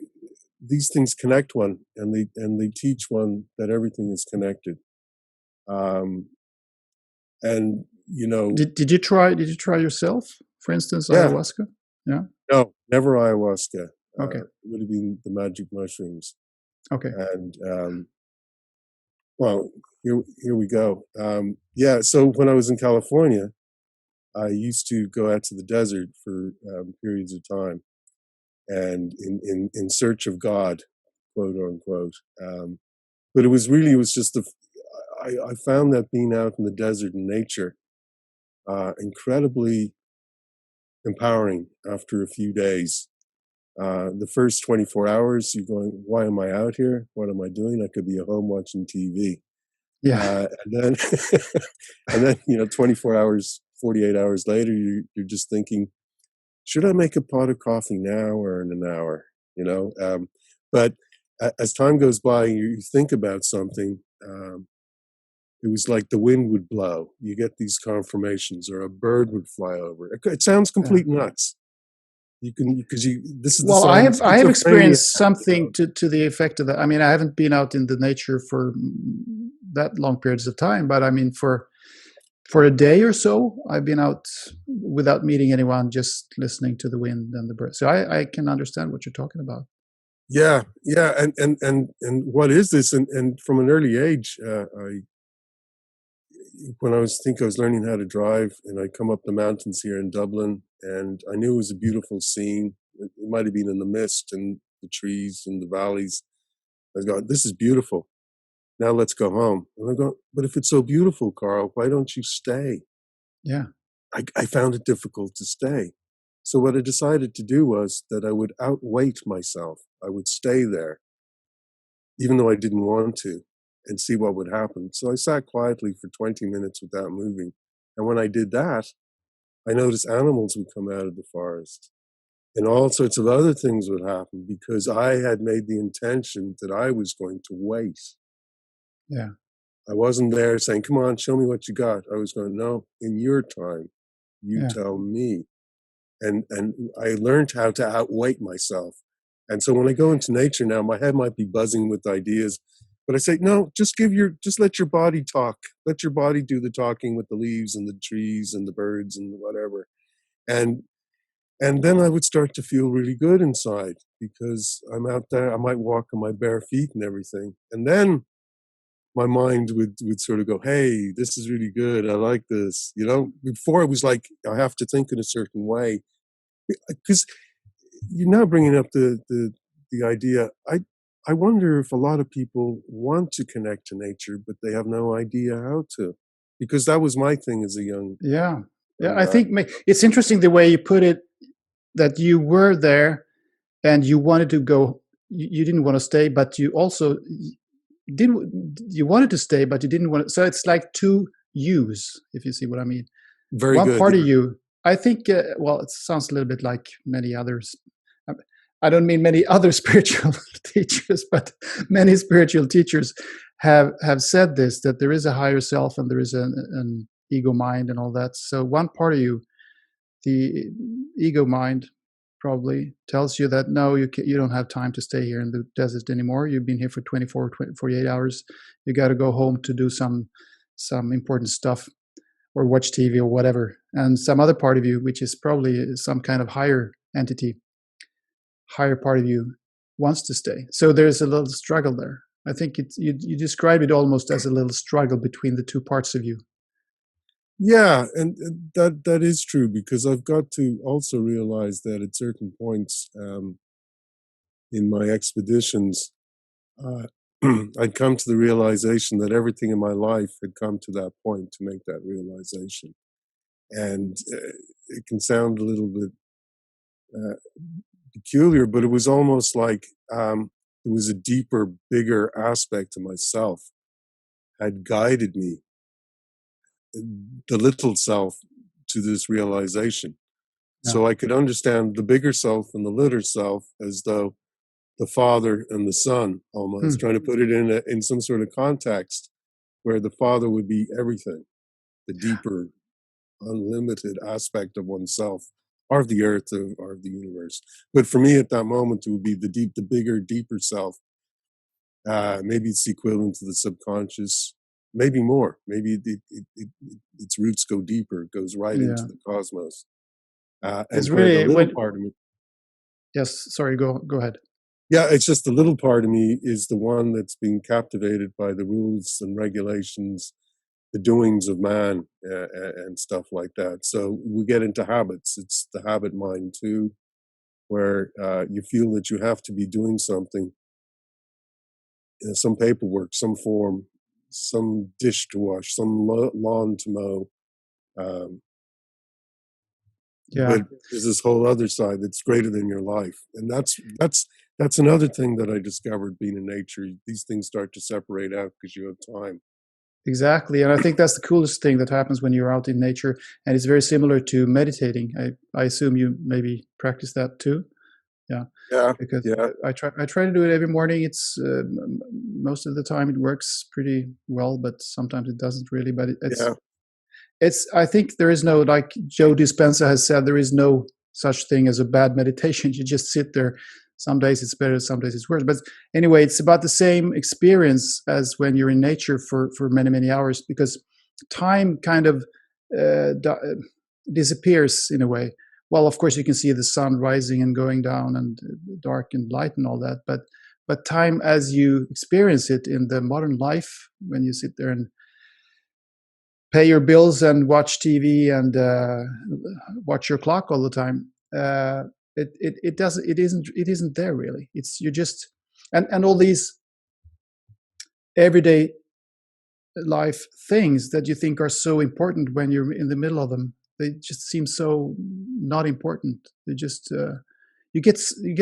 [SPEAKER 1] these things connect one, and they teach one that everything is connected. Um, and
[SPEAKER 2] Did you try yourself, for instance,
[SPEAKER 1] yeah,
[SPEAKER 2] ayahuasca? Yeah.
[SPEAKER 1] no, never ayahuasca.
[SPEAKER 2] Okay.
[SPEAKER 1] It would have been the magic mushrooms.
[SPEAKER 2] Okay.
[SPEAKER 1] And well, here we go. Yeah, so when I was in California, I used to go out to the desert for periods of time, and in search of God, quote unquote. But it was just I found that being out in the desert in nature incredibly empowering after a few days. The first 24 hours, you're going, why am I out here? What am I doing? I could be at home watching TV.
[SPEAKER 2] Yeah.
[SPEAKER 1] And then, and then, 24 hours, 48 hours later, you're just thinking, should I make a pot of coffee now or in an hour? But as time goes by, you think about something. It was like the wind would blow. You get these confirmations, or a bird would fly over. It sounds
[SPEAKER 2] Yeah.
[SPEAKER 1] complete nuts. You can because you. This is the
[SPEAKER 2] Well,
[SPEAKER 1] sign of
[SPEAKER 2] I have
[SPEAKER 1] schizophrenia.
[SPEAKER 2] experienced something to the effect of that. I mean, I haven't been out in the nature for that long periods of time, but I mean, for a day or so, I've been out without meeting anyone, just listening to the wind and the birds. So I can understand what you're talking about.
[SPEAKER 1] Yeah, yeah, and what is this? And from an early age, when I was learning how to drive, and I come up the mountains here in Dublin, and I knew it was a beautiful scene. It might have been in the mist and the trees and the valleys. I was going, this is beautiful. Now let's go home. And I go, but if it's so beautiful, Karl, why don't you stay?
[SPEAKER 2] Yeah,
[SPEAKER 1] I found it difficult to stay. So what I decided to do was that I would outweight myself. I would stay there, even though I didn't want to, and see what would happen. So I sat quietly for 20 minutes without moving. And when I did that, I noticed animals would come out of the forest, and all sorts of other things would happen because I had made the intention that I was going to wait.
[SPEAKER 2] yeah,
[SPEAKER 1] I wasn't there saying, come on, show me what you got. I was going, no, in your time, you
[SPEAKER 2] yeah,
[SPEAKER 1] tell me. And I learned how to outweight myself. And so when I go into nature now, my head might be buzzing with ideas, but I say, no, just let your body talk. Let your body do the talking with the leaves and the trees and the birds and whatever. And and then I would start to feel really good inside because I'm out there. I might walk on my bare feet and everything. And then my mind would sort of go, hey, this is really good. I like this. Before it was like, I have to think in a certain way. Because you're now bringing up the idea. I wonder if a lot of people want to connect to nature, but they have no idea how to. Because that was my thing as a
[SPEAKER 2] yeah, yeah.
[SPEAKER 1] young
[SPEAKER 2] I
[SPEAKER 1] guy.
[SPEAKER 2] think it's interesting the way you put it, that you were there and you wanted to go. You didn't want to stay, but you also didn't. You wanted to stay, but you didn't want to. So it's like two yous, if you see what I mean.
[SPEAKER 1] Very
[SPEAKER 2] One
[SPEAKER 1] good.
[SPEAKER 2] part of
[SPEAKER 1] Yeah.
[SPEAKER 2] you, I think, well, it sounds a little bit like many others. um, I don't mean many other spiritual teachers, but many spiritual teachers have said this, that there is a higher self and there is an ego mind and all that. So one part of you, the ego mind, probably tells you that no, you don't have time to stay here in the desert anymore. You've been here for 48 hours. You got to go home to do some important stuff, or watch TV or whatever. And some other part of you, which is probably some kind of higher entity, higher part of you, wants to stay. So there's a little struggle there. I think you describe it almost as a little struggle between the two parts of you.
[SPEAKER 1] Yeah, and that is true because I've got to also realize that at certain points in my expeditions, uh, I'd come to the realization that everything in my life had come to that point to make that realization. And it can sound a little bit uh, peculiar, but it was almost like it was a deeper, bigger aspect of myself had guided me, the little self, to this realization.
[SPEAKER 2] Yeah.
[SPEAKER 1] So I could understand the bigger self and the little self as though the father and the son, almost
[SPEAKER 2] Hmm.
[SPEAKER 1] trying to put it in some sort of context where the father would be everything, the deeper, unlimited aspect of oneself, or of the earth, or of the universe. But for me at that moment, it would be the bigger, deeper self. Maybe it's equivalent to the subconscious, maybe more. Maybe its roots go deeper, it goes right into
[SPEAKER 2] Yeah.
[SPEAKER 1] the cosmos.
[SPEAKER 2] It's
[SPEAKER 1] And where the
[SPEAKER 2] really
[SPEAKER 1] little
[SPEAKER 2] when.
[SPEAKER 1] part of me,
[SPEAKER 2] Yes. Sorry. Go ahead.
[SPEAKER 1] yeah, it's just the little part of me is the one that's being captivated by the rules and regulations, the doings of man, and stuff like that. So we get into habits. It's the habit mind too, where you feel that you have to be doing something, some paperwork, some form, some dish to wash, some lawn to mow, um,
[SPEAKER 2] Yeah,
[SPEAKER 1] but there's this whole other side that's greater than your life, and that's another thing that I discovered being in nature. These things start to separate out because you have time.
[SPEAKER 2] exactly. And I think that's the coolest thing that happens when you're out in nature. And it's very similar to meditating. I assume you maybe practice that too. Yeah,
[SPEAKER 1] Yeah,
[SPEAKER 2] because
[SPEAKER 1] yeah,
[SPEAKER 2] I try to do it every morning. It's most of the time it works pretty well, but sometimes it doesn't really. But
[SPEAKER 1] yeah,
[SPEAKER 2] it's I think there is no, like Joe Dispenza has said, there is no such thing as a bad meditation. You just sit there. Some days it's better, some days it's worse. But anyway, it's about the same experience as when you're in nature for many hours, because time kind of disappears in a way. Well, of course, you can see the sun rising and going down, and dark and light and all that. But time, as you experience it in the modern life, when you sit there and pay your bills and watch TV and watch your clock all the time, it isn't there really. It's you just and all these everyday life things that you think are so important when you're in the middle of them, they just seem so not important. They just you get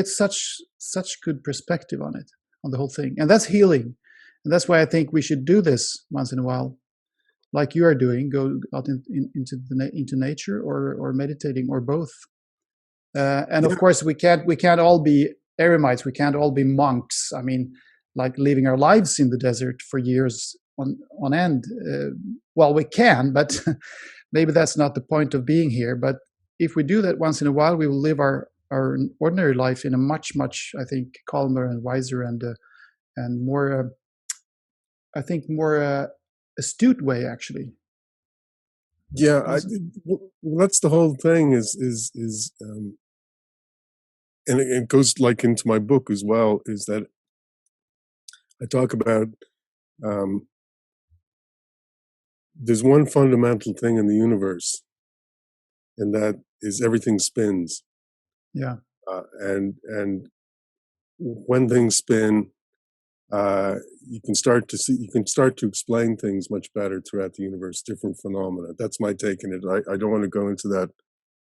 [SPEAKER 2] such good perspective on it, on the whole thing, and that's healing. And that's why I think we should do this once in a while, like you are doing. Go out into nature, or meditating, or both. And of
[SPEAKER 1] yeah,
[SPEAKER 2] course, we can't all be eremites. We can't all be monks. I mean, like living our lives in the desert for years on end. Well, we can, but maybe that's not the point of being here. But if we do that once in a while, we will live our ordinary life in a much, I think, calmer and wiser and more, I think, more astute way, actually.
[SPEAKER 1] yeah. Well, that's the whole thing. And it goes like into my book as well. Is that I talk about there's one fundamental thing in the universe, and that is everything spins.
[SPEAKER 2] Yeah.
[SPEAKER 1] And when things spin, you can start to explain things much better throughout the universe, different phenomena. That's my take on it. I don't want to go into that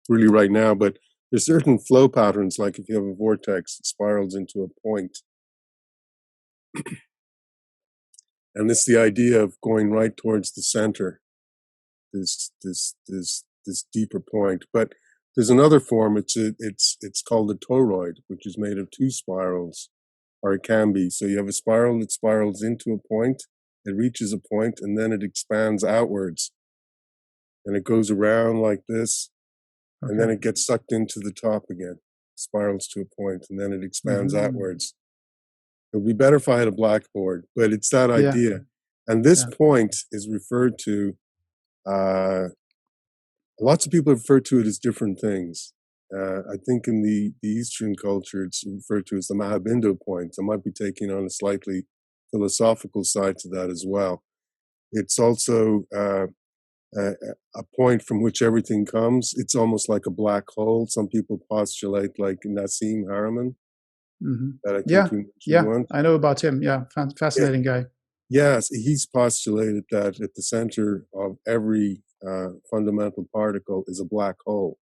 [SPEAKER 1] really right now, but there's certain flow patterns, like if you have a vortex, it spirals into a point. And it's the idea of going right towards the center, this deeper point. But there's another form. It's called a toroid, which is made of two spirals, or it can be. So you have a spiral that spirals into a point, it reaches a point, and then it expands outwards, and it goes around like this, and then
[SPEAKER 2] Okay.
[SPEAKER 1] it gets sucked into the top again, spirals to a point, and then it expands
[SPEAKER 2] Hmm.
[SPEAKER 1] outwards. It would be better if I had a blackboard, but it's that
[SPEAKER 2] Yeah.
[SPEAKER 1] idea. And this
[SPEAKER 2] Yeah.
[SPEAKER 1] point is referred to, lots of people refer to it as different things. I think in the Eastern culture, it's referred to as the Mahabindo point. I might be taking on a slightly philosophical side to that as well. It's also a point from which everything comes. It's almost like a black hole. Some people postulate, like Nassim Haramein,
[SPEAKER 2] Hmm.
[SPEAKER 1] that I think
[SPEAKER 2] Yeah.
[SPEAKER 1] you mentioned
[SPEAKER 2] Yeah.
[SPEAKER 1] once.
[SPEAKER 2] I know about him. Yeah.
[SPEAKER 1] Yeah,
[SPEAKER 2] Fascinating guy.
[SPEAKER 1] yes, he's postulated that at the center of every fundamental particle is a black hole.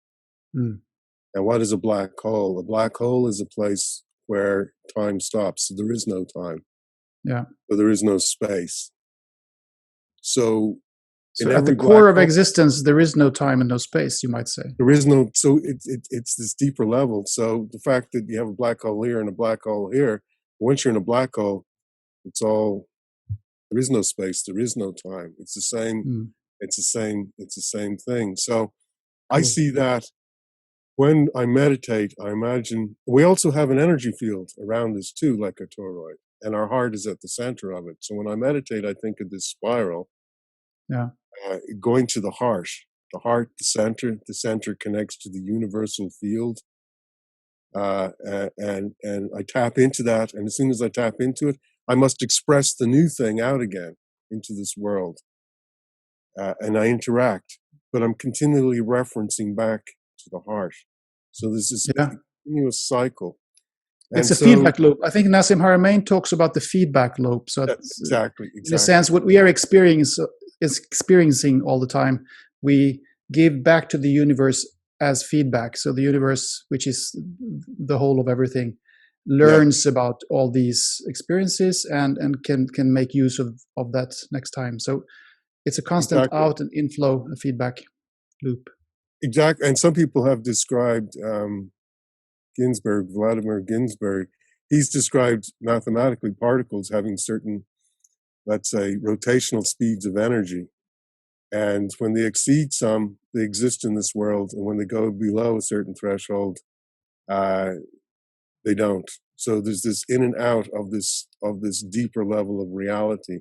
[SPEAKER 2] Mm.
[SPEAKER 1] And what is a black hole? A black hole is a place where time stops. So there is no time.
[SPEAKER 2] Yeah.
[SPEAKER 1] So there is no space. So in
[SPEAKER 2] So at the
[SPEAKER 1] every black
[SPEAKER 2] core of
[SPEAKER 1] hole,
[SPEAKER 2] existence, there is no time and no space, you might say.
[SPEAKER 1] there is no. So it's this deeper level. So the fact that you have a black hole here and a black hole here, once you're in a black hole, it's all. There is no space. There is no time. It's the same.
[SPEAKER 2] Mm.
[SPEAKER 1] It's the same. It's the same thing. So I
[SPEAKER 2] Cool.
[SPEAKER 1] see that when I meditate, I imagine we also have an energy field around us too, like a toroid, and our heart is at the center of it. So when I meditate, I think of this spiral
[SPEAKER 2] Yeah.
[SPEAKER 1] going to the heart. The heart, the center. The center connects to the universal field, and I tap into that. And as soon as I tap into it, I must express the new thing out again into this world, and I interact. But I'm continually referencing back to the heart. So there's this
[SPEAKER 2] Yeah.
[SPEAKER 1] continuous cycle.
[SPEAKER 2] It's
[SPEAKER 1] And
[SPEAKER 2] a
[SPEAKER 1] so,
[SPEAKER 2] feedback loop. I think Nassim Haramein talks about the feedback loop. So it's,
[SPEAKER 1] exactly,
[SPEAKER 2] in a
[SPEAKER 1] exactly.
[SPEAKER 2] sense, what we are experiencing all the time, we give back to the universe as feedback. So the universe, which is the whole of everything,
[SPEAKER 1] Yeah,
[SPEAKER 2] learns about all these experiences and can make use of that next time. So it's a constant
[SPEAKER 1] exactly.
[SPEAKER 2] out and inflow feedback loop.
[SPEAKER 1] Exactly. And some people have described Vladimir Ginsburg, he's described mathematically particles having certain, let's say, rotational speeds of energy. And when they exceed some, they exist in this world. And when they go below a certain threshold, uh, they don't. So there's this in and out of this deeper level of reality.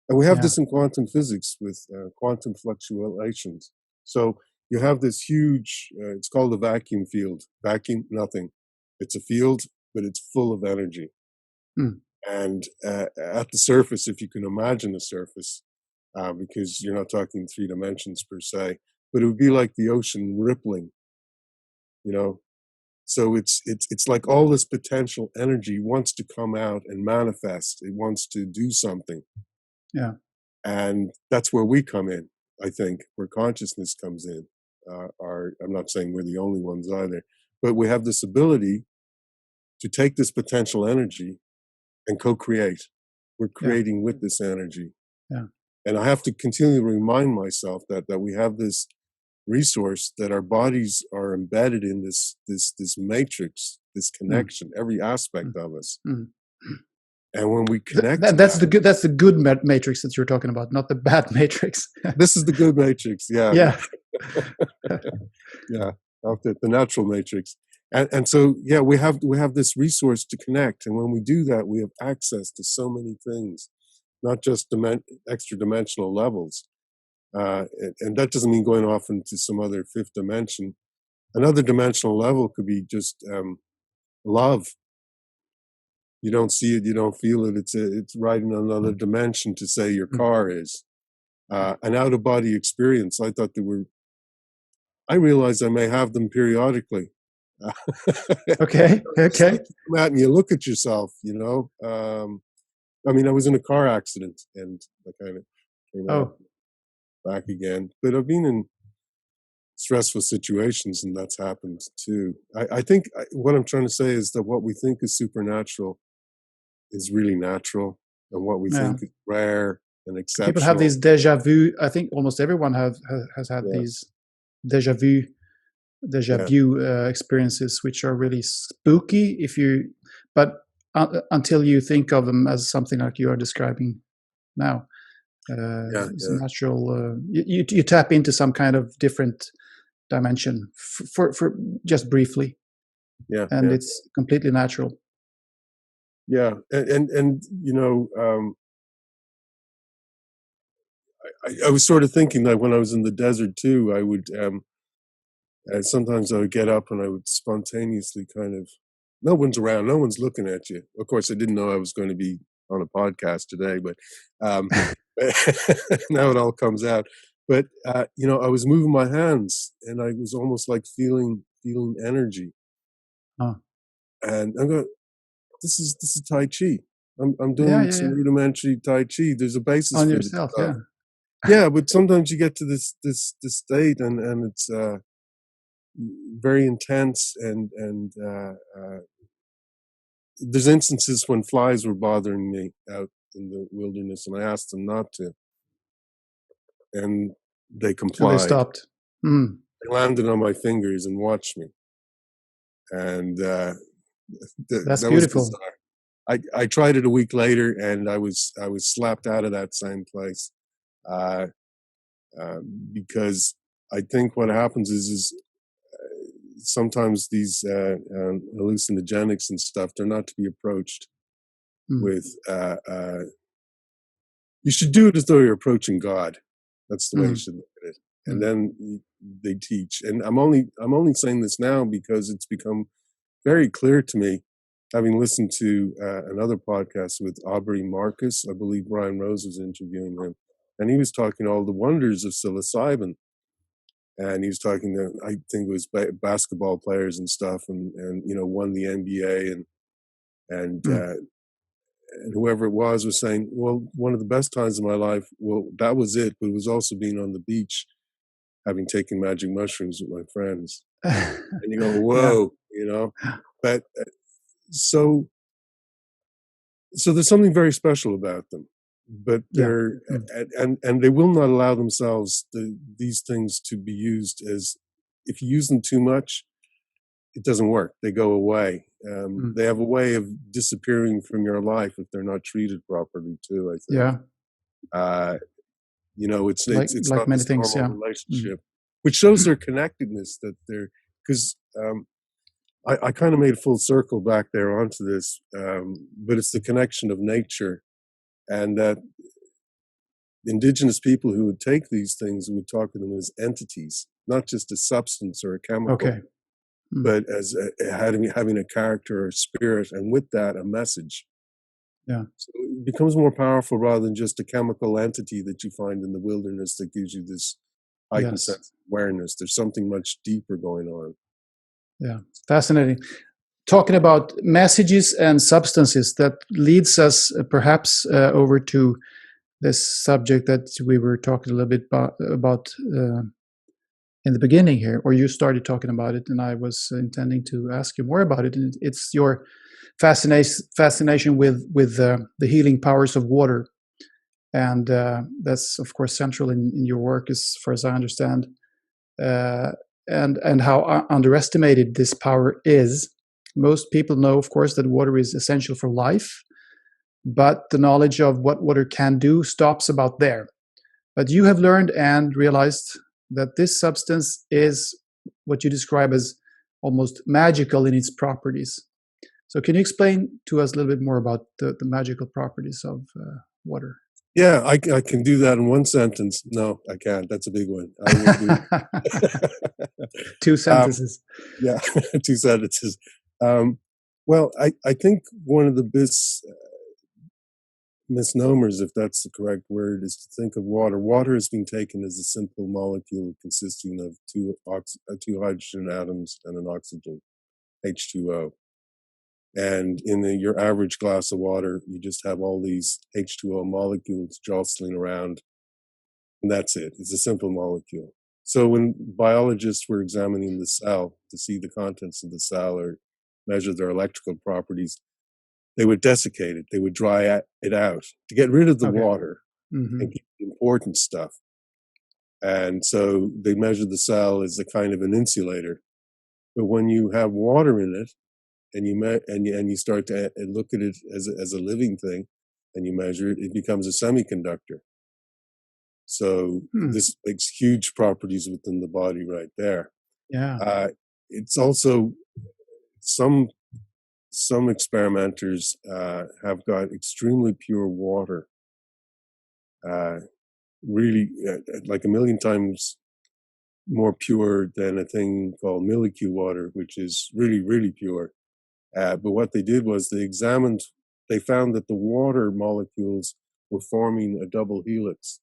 [SPEAKER 1] And we have
[SPEAKER 2] Yeah,
[SPEAKER 1] this in quantum physics with quantum fluctuations. So you have this huge, it's called a vacuum field. Vacuum, nothing. It's a field, but it's full of energy.
[SPEAKER 2] mm.
[SPEAKER 1] And at the surface, if you can imagine a surface, because you're not talking 3 dimensions per se, but it would be like the ocean rippling, you know. So it's like all this potential energy wants to come out and manifest. It wants to do something.
[SPEAKER 2] Yeah,
[SPEAKER 1] And that's where we come in, I think, where consciousness comes in. I'm not saying we're the only ones either, but we have this ability to take this potential energy and co-create. We're
[SPEAKER 2] yeah,
[SPEAKER 1] creating with this energy.
[SPEAKER 2] yeah,
[SPEAKER 1] And I have to continually remind myself that we have this resource, that our bodies are embedded in this matrix, this
[SPEAKER 2] mm.
[SPEAKER 1] connection, every
[SPEAKER 2] Mm.
[SPEAKER 1] aspect of us.
[SPEAKER 2] Mm.
[SPEAKER 1] And when we connect to
[SPEAKER 2] That's
[SPEAKER 1] that,
[SPEAKER 2] the good. That's the good matrix that you're talking about, not the bad matrix.
[SPEAKER 1] this is the good matrix. Yeah.
[SPEAKER 2] Yeah,
[SPEAKER 1] Yeah, of the natural matrix. And so yeah, we have this resource to connect. And when we do that, we have access to so many things, not just extra dimensional levels. And that doesn't mean going off into some other fifth dimension. Another dimensional level could be just love. You don't see it, you don't feel it. It's right in another dimension, to say your
[SPEAKER 2] mm.
[SPEAKER 1] car is. An out of body experience. I thought I realize I may have them periodically.
[SPEAKER 2] Okay,
[SPEAKER 1] It's like
[SPEAKER 2] okay.
[SPEAKER 1] you come out and you look at yourself, I mean, I was in a car accident and I kind of came out
[SPEAKER 2] Oh,
[SPEAKER 1] back again. But I've been in stressful situations and that's happened too. I think what I'm trying to say is that what we think is supernatural is really natural, and what we
[SPEAKER 2] yeah.
[SPEAKER 1] think is rare and
[SPEAKER 2] People have
[SPEAKER 1] exceptional.
[SPEAKER 2] these deja vu. I think almost everyone has had
[SPEAKER 1] Yeah,
[SPEAKER 2] these deja vu deja
[SPEAKER 1] yeah,
[SPEAKER 2] vu experiences, which are really spooky if you, but until you think of them as something like you are describing now.
[SPEAKER 1] yeah,
[SPEAKER 2] It's
[SPEAKER 1] yeah,
[SPEAKER 2] natural. You tap into some kind of different dimension for just briefly,
[SPEAKER 1] yeah,
[SPEAKER 2] and
[SPEAKER 1] yeah,
[SPEAKER 2] it's completely natural.
[SPEAKER 1] yeah. And I was sort of thinking that when I was in the desert too, I would sometimes I would get up and I would spontaneously kind of, no one's around, no one's looking at you. Of course, I didn't know I was going to be on a podcast today, but um, now it all comes out. But I was moving my hands, and I was almost like feeling energy.
[SPEAKER 2] Oh,
[SPEAKER 1] And I'm going, this is Tai Chi. I'm
[SPEAKER 2] yeah,
[SPEAKER 1] doing
[SPEAKER 2] yeah,
[SPEAKER 1] some
[SPEAKER 2] yeah.
[SPEAKER 1] rudimentary Tai Chi. There's a basis
[SPEAKER 2] On
[SPEAKER 1] for this
[SPEAKER 2] yourself,
[SPEAKER 1] stuff.
[SPEAKER 2] yeah.
[SPEAKER 1] Yeah, but sometimes you get to this state, and it's very intense, and there's instances when flies were bothering me out in the wilderness, and I asked them not to, and they
[SPEAKER 2] And they
[SPEAKER 1] complied.
[SPEAKER 2] stopped. Mm,
[SPEAKER 1] They landed on my fingers and watched me, and
[SPEAKER 2] that's
[SPEAKER 1] that was
[SPEAKER 2] beautiful.
[SPEAKER 1] bizarre. I tried it a week later, and I was slapped out of that same place, uh, uh, because I think what happens is sometimes these hallucinogenics and stuff, they're not to be approached
[SPEAKER 2] Mm,
[SPEAKER 1] with you should do it as though you're approaching God. That's the way you
[SPEAKER 2] mm,
[SPEAKER 1] should look at it. And
[SPEAKER 2] mm,
[SPEAKER 1] then they teach. And I'm only saying this now because it's become very clear to me, having listened to another podcast with Aubrey Marcus. I believe Brian Rose was interviewing him, and he was talking all the wonders of psilocybin. And he was talking to, I think it was basketball players and stuff, and won the NBA, and
[SPEAKER 2] mm.
[SPEAKER 1] and whoever it was saying, well, one of the best times of my life, well, that was it, but it was also being on the beach having taken magic mushrooms with my friends. And you go,
[SPEAKER 2] Yeah,
[SPEAKER 1] whoa, but so there's something very special about them, but
[SPEAKER 2] yeah. Mm.
[SPEAKER 1] and they will not allow themselves these things to be used as, if you use them too much, it doesn't work. They go away.
[SPEAKER 2] Mm.
[SPEAKER 1] They have a way of disappearing from your life if they're not treated properly too, I think.
[SPEAKER 2] Yeah,
[SPEAKER 1] Uh, it's
[SPEAKER 2] like
[SPEAKER 1] not
[SPEAKER 2] many
[SPEAKER 1] this
[SPEAKER 2] things.
[SPEAKER 1] normal
[SPEAKER 2] Yeah. Mm.
[SPEAKER 1] relationship, which shows their connectedness, that they're, because I kind of made a full circle back there onto this, but it's the connection of nature, and that indigenous people who would take these things would talk to them as entities, not just a substance or a chemical,
[SPEAKER 2] Okay. Mm.
[SPEAKER 1] but as having a character or spirit, and with that, a message.
[SPEAKER 2] Yeah.
[SPEAKER 1] So it becomes more powerful rather than just a chemical entity that you find in the wilderness that gives you this heightened
[SPEAKER 2] Yes.
[SPEAKER 1] sense of awareness. There's something much deeper going on.
[SPEAKER 2] Yeah. Fascinating. Talking about messages and substances, that leads us perhaps over to this subject that we were talking a little bit about in the beginning here, or you started talking about it, and I was intending to ask you more about it. And it's your fascination with the healing powers of water, and that's of course central in your work, as far as I understand, uh, and how underestimated this power is. Most people know, of course, that water is essential for life, but the knowledge of what water can do stops about there. But you have learned and realized that this substance is what you describe as almost magical in its properties. So, can you explain to us a little bit more about the magical properties of water?
[SPEAKER 1] Yeah, I can do that in one sentence. No, I can't. That's a big one. I will do.
[SPEAKER 2] Two
[SPEAKER 1] um,
[SPEAKER 2] sentences.
[SPEAKER 1] yeah, two sentences. Um, well, I think one of the misnomers, if that's the correct word, is to think of water. Water has been taken as a simple molecule consisting of two hydrogen atoms and an oxygen, H2O. And in your average glass of water, you just have all these H2O molecules jostling around, and that's it. It's a simple molecule. So when biologists were examining the cell to see the contents of the cell or measure their electrical properties, they would desiccate it. They would dry it out to get rid of the
[SPEAKER 2] Okay.
[SPEAKER 1] water
[SPEAKER 2] Mm-hmm.
[SPEAKER 1] and keep the important stuff. And so they measure the cell as a kind of an insulator. But when you have water in it, and you start to look at it as a living thing, and you measure it, it becomes a semiconductor. So
[SPEAKER 2] Hmm.
[SPEAKER 1] this makes huge properties within the body right there.
[SPEAKER 2] Yeah.
[SPEAKER 1] It's also some experimenters have got extremely pure water, uh, really like a million times more pure than a thing called milky water, which is really, really pure. But what they did was they found that the water molecules were forming a double helix,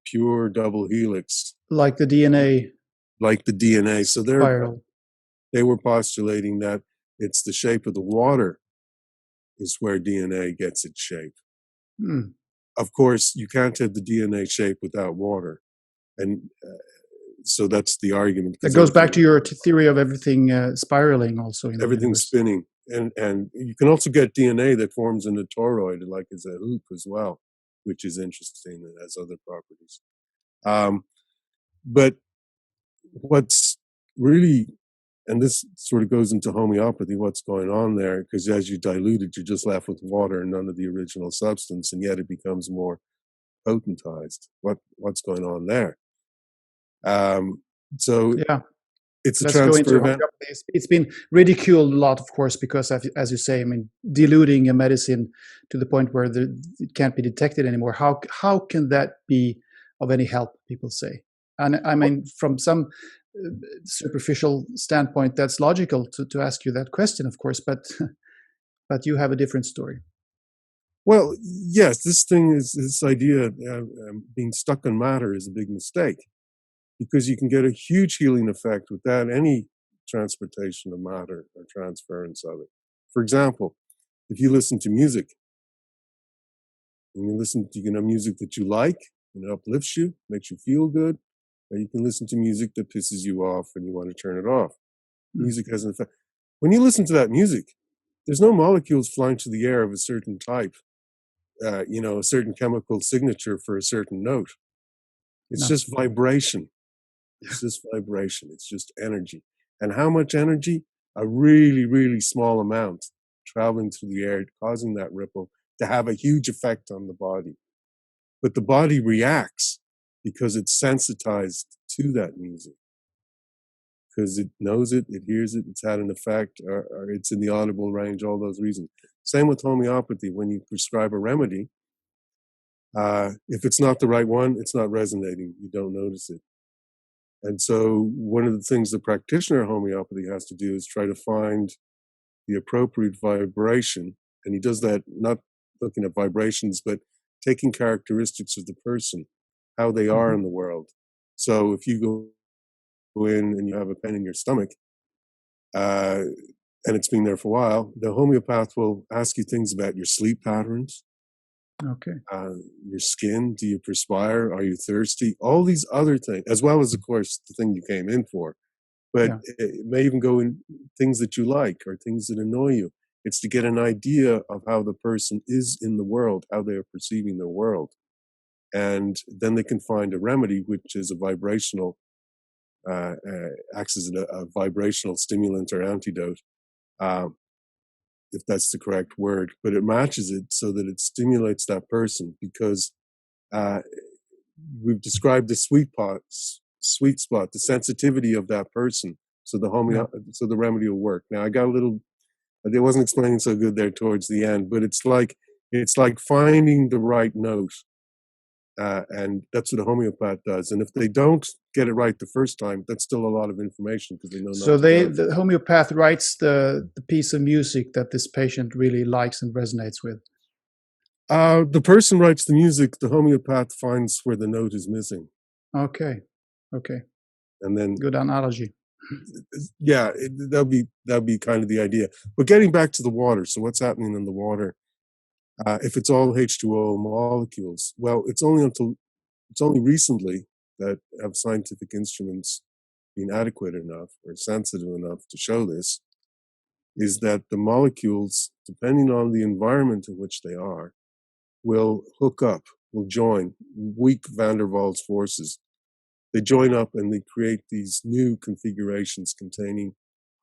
[SPEAKER 1] pure double helix,
[SPEAKER 2] Like the DNA
[SPEAKER 1] like the DNA. So
[SPEAKER 2] spiral.
[SPEAKER 1] they were postulating that it's the shape of the water is where DNA gets its shape.
[SPEAKER 2] Hmm.
[SPEAKER 1] Of course, you can't have the DNA shape without water. And so that's the argument,
[SPEAKER 2] That
[SPEAKER 1] because
[SPEAKER 2] goes back to your theory of everything spiraling also in the
[SPEAKER 1] everything's
[SPEAKER 2] universe.
[SPEAKER 1] spinning. And you can also get DNA that forms in a toroid, like as a hoop as well, which is interesting and has other properties. But what's really, and this sort of goes into homeopathy, what's going on there, because as you dilute it, you're just left with water and none of the original substance, and yet it becomes more potentized. What's going on there? So
[SPEAKER 2] Yeah.
[SPEAKER 1] it's a
[SPEAKER 2] Let's go
[SPEAKER 1] transfer
[SPEAKER 2] into
[SPEAKER 1] event.
[SPEAKER 2] homeopathy. It's been ridiculed a lot, of course, because, as you say, I mean, diluting a medicine to the point where it can't be detected anymore. How can that be of any help? People say, and I mean, from some superficial standpoint, that's logical to ask you that question, of course. But but you have a different story.
[SPEAKER 1] Well, yes, this idea being stuck on matter is a big mistake, because you can get a huge healing effect without any transportation of matter or transference of it. For example, if you listen to music, and you can have music that you like, and it uplifts you, makes you feel good, Right? You can listen to music that pisses you off and you want to turn it off.
[SPEAKER 2] Mm.
[SPEAKER 1] Music has an effect. When you listen to that music, there's no molecules flying through the air of a certain type, a certain chemical signature for a certain note. It's
[SPEAKER 2] No.
[SPEAKER 1] just vibration. It's just vibration. It's just energy. And how much energy? A really, really small amount traveling through the air, causing that ripple to have a huge effect on the body. But the body reacts because it's sensitized to that music. Because it knows it, it hears it, it's had an effect, or it's in the audible range, all those reasons. Same with homeopathy. When you prescribe a remedy, if it's not the right one, it's not resonating. You don't notice it. And so one of the things the practitioner of homeopathy has to do is try to find the appropriate vibration. And he does that not looking at vibrations, but taking characteristics of the person, how they are in the world. So if you go in and you have a pain in your stomach, and it's been there for a while, the homeopath will ask you things about your sleep patterns,
[SPEAKER 2] Okay.
[SPEAKER 1] your skin. Do you perspire? Are you thirsty? All these other things, as well as, of course, the thing you came in for. But it may even go in things that you like or things that annoy you. It's to get an idea of how the person is in the world, how they are perceiving their world. And then they can find a remedy, which is a vibrational, acts as a vibrational stimulant or antidote, if that's the correct word. But it matches it so that it stimulates that person, because we've described the sweet spot, the sensitivity of that person. So so the remedy will work. Now I got a little, it wasn't explaining so good there towards the end, but it's like finding the right note. And that's what a homeopath does. And if they don't get it right the first time, that's still a lot of information, because they know
[SPEAKER 2] So
[SPEAKER 1] not to go.
[SPEAKER 2] the homeopath writes the piece of music that this patient really likes and resonates with.
[SPEAKER 1] The person writes the music, the homeopath finds where the note is missing.
[SPEAKER 2] Okay.
[SPEAKER 1] And then,
[SPEAKER 2] good analogy.
[SPEAKER 1] yeah, that'll be kind of the idea. But getting back to the water, so what's happening in the water? If it's all H2O molecules, well, it's only recently that have scientific instruments been adequate enough or sensitive enough to show this, is that the molecules, depending on the environment in which they are, will hook up, will join, weak van der Waals forces. They join up and they create these new configurations containing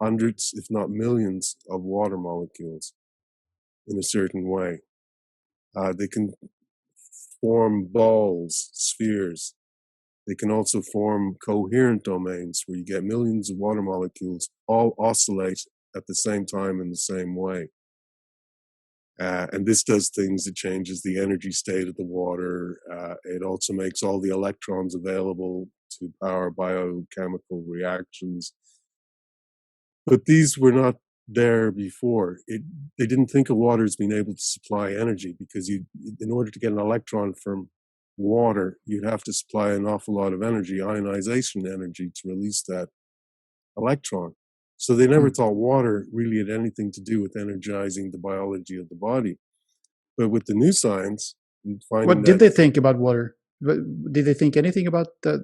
[SPEAKER 1] hundreds, if not millions, of water molecules in a certain way. They can form balls, spheres. They can also form coherent domains where you get millions of water molecules all oscillate at the same time in the same way. And this does things. It changes the energy state of the water. It also makes all the electrons available to power biochemical reactions. But these were not there before. They didn't think of water as being able to supply energy, because in order to get an electron from water, you'd have to supply an awful lot of energy, ionization energy, to release that electron. So they never thought water really had anything to do with energizing the biology of the body. But with the new science, finding
[SPEAKER 2] What did they think about water? Did they think anything about the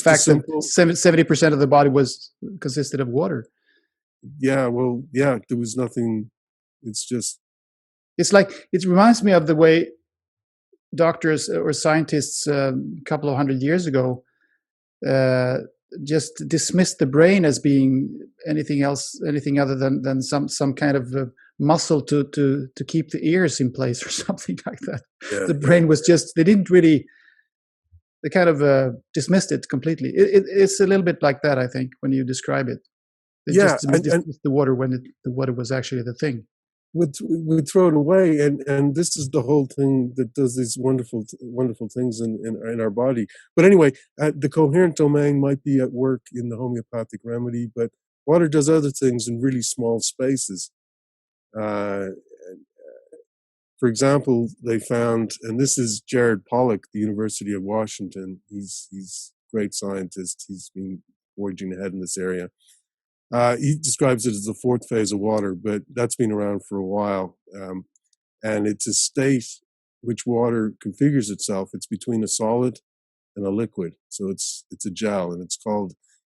[SPEAKER 2] fact that 70% of the body consisted of water?
[SPEAKER 1] Yeah, there was nothing. It's
[SPEAKER 2] like, it reminds me of the way doctors or scientists a couple of 100 years ago just dismissed the brain as being anything other than some kind of muscle to keep the ears in place or something like that. The brain was just, they kind of dismissed it completely. It's a little bit like that, I think, when you describe it. They just dismissed the water when the water was actually the thing.
[SPEAKER 1] We'd throw it away, and this is the whole thing that does these wonderful things in our body. But anyway, the coherent domain might be at work in the homeopathic remedy, but water does other things in really small spaces. For example, they found, and this is Jared Pollack, the University of Washington. He's a great scientist. He's been forging ahead in this area. He describes it as the fourth phase of water, but that's been around for a while. And it's a state which water configures itself. It's between a solid and a liquid. So it's a gel, and it's called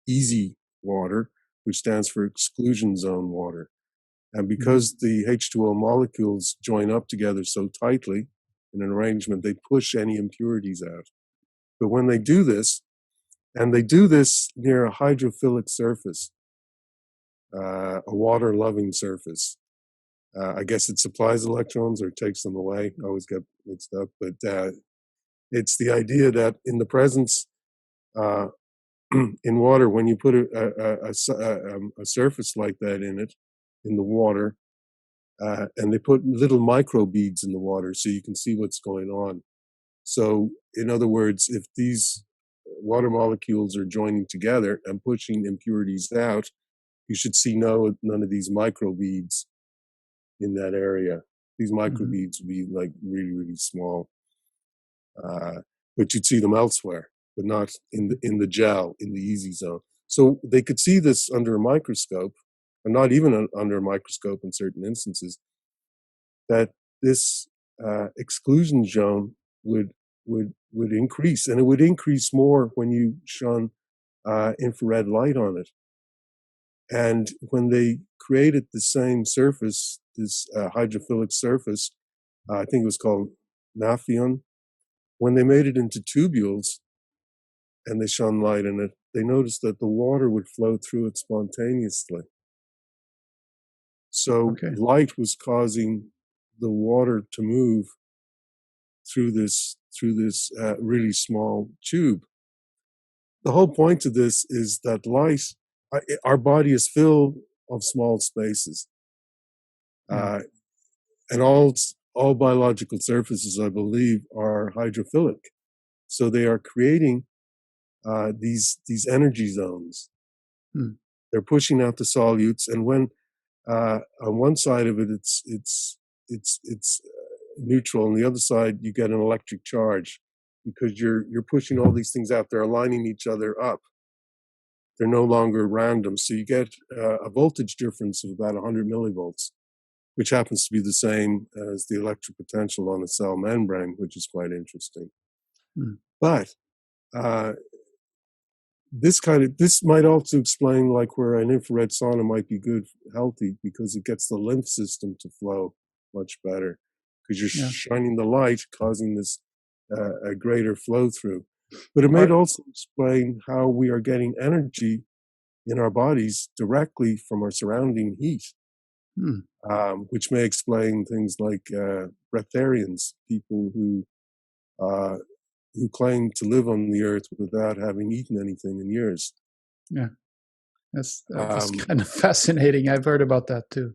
[SPEAKER 1] easy water, which stands for exclusion zone water. And because the H2O molecules join up together so tightly in an arrangement, they push any impurities out. But when they do this, and they do this near a hydrophilic surface, a water-loving surface. I guess it supplies electrons or takes them away. I always get mixed up. But it's the idea that in the presence, in water, when you put a surface like that in the water, and they put little microbeads in the water so you can see what's going on. So, in other words, if these water molecules are joining together and pushing impurities out, you should see none of these microbeads in that area. These microbeads would be like really, really small, but you'd see them elsewhere, but not in the gel, in the easy zone. So they could see this under a microscope, or not even under a microscope in certain instances, that this exclusion zone would increase, and it would increase more when you shone infrared light on it. And when they created the same surface, this hydrophilic surface, I think it was called naphion, when they made it into tubules and they shone light in it, they noticed that the water would flow through it spontaneously. So light was causing the water to move through this really small tube. The whole point of this is that light, our body is filled of small spaces, and all biological surfaces, I believe, are hydrophilic. So they are creating these energy zones. They're pushing out the solutes, and when on one side of it it's neutral, on the other side you get an electric charge, because you're pushing all these things out. They're aligning each other up. They're no longer random, so you get a voltage difference of about 100 millivolts, which happens to be the same as the electric potential on a cell membrane, which is quite interesting. But this might also explain, like, where an infrared sauna might be good, healthy, because it gets the lymph system to flow much better, because you're shining the light, causing this a greater flow through. But it might also explain how we are getting energy in our bodies directly from our surrounding heat, which may explain things like breatharians, people who claim to live on the earth without having eaten anything in years.
[SPEAKER 2] Yeah, that's kind of fascinating. I've heard about that too.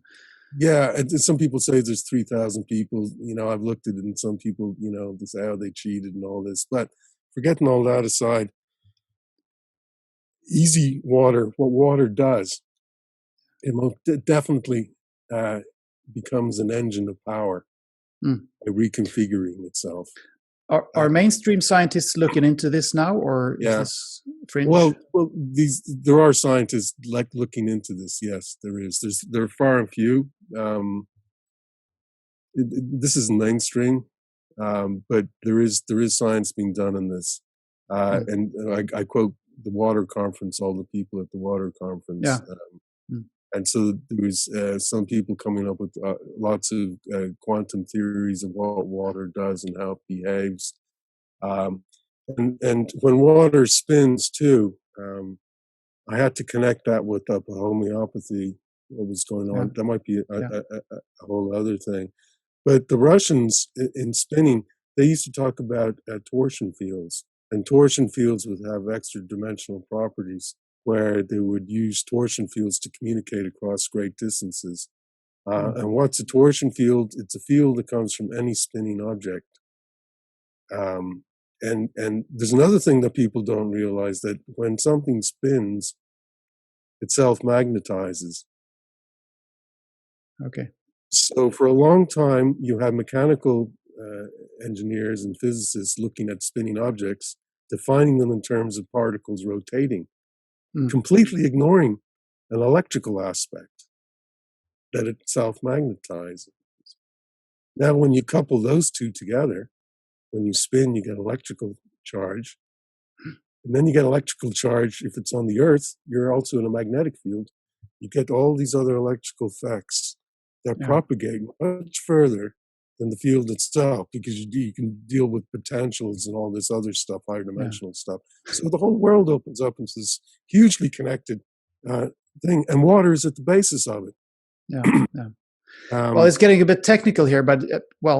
[SPEAKER 1] Yeah, and some people say there's 3,000 people. I've looked at it, and some people, they say, oh, they cheated and all this. But forgetting all that aside, easy water, what water does, it definitely becomes an engine of power by reconfiguring itself.
[SPEAKER 2] Are mainstream scientists looking into this now, or is this fringe?
[SPEAKER 1] Well, there are scientists looking into this. Yes, there is. There are far and few. This isn't mainstream, but there is science being done in this. And I quote the water conference, all the people at the water conference. And so there was some people coming up with lots of quantum theories of what water does and how it behaves. And when water spins too, I had to connect that with homeopathy, what was going on. That might be a whole other thing. But the Russians, in spinning, they used to talk about torsion fields. And torsion fields would have extra dimensional properties, where they would use torsion fields to communicate across great distances. And what's a torsion field? It's a field that comes from any spinning object. And there's another thing that people don't realize, that when something spins, it self-magnetizes.
[SPEAKER 2] Okay.
[SPEAKER 1] So for a long time, you have mechanical engineers and physicists looking at spinning objects, defining them in terms of particles rotating, completely ignoring an electrical aspect, that it self-magnetizes. Now, when you couple those two together, when you spin, you get electrical charge. And then you get electrical charge. If it's on the earth, you're also in a magnetic field. You get all these other electrical effects that
[SPEAKER 2] Yeah.
[SPEAKER 1] propagate much further than the field itself, because you can deal with potentials and all this other stuff, higher dimensional stuff. So the whole world opens up into this hugely connected thing, and water is at the basis of it.
[SPEAKER 2] Yeah. Yeah. Well,
[SPEAKER 1] Um,
[SPEAKER 2] it's getting a bit technical here, but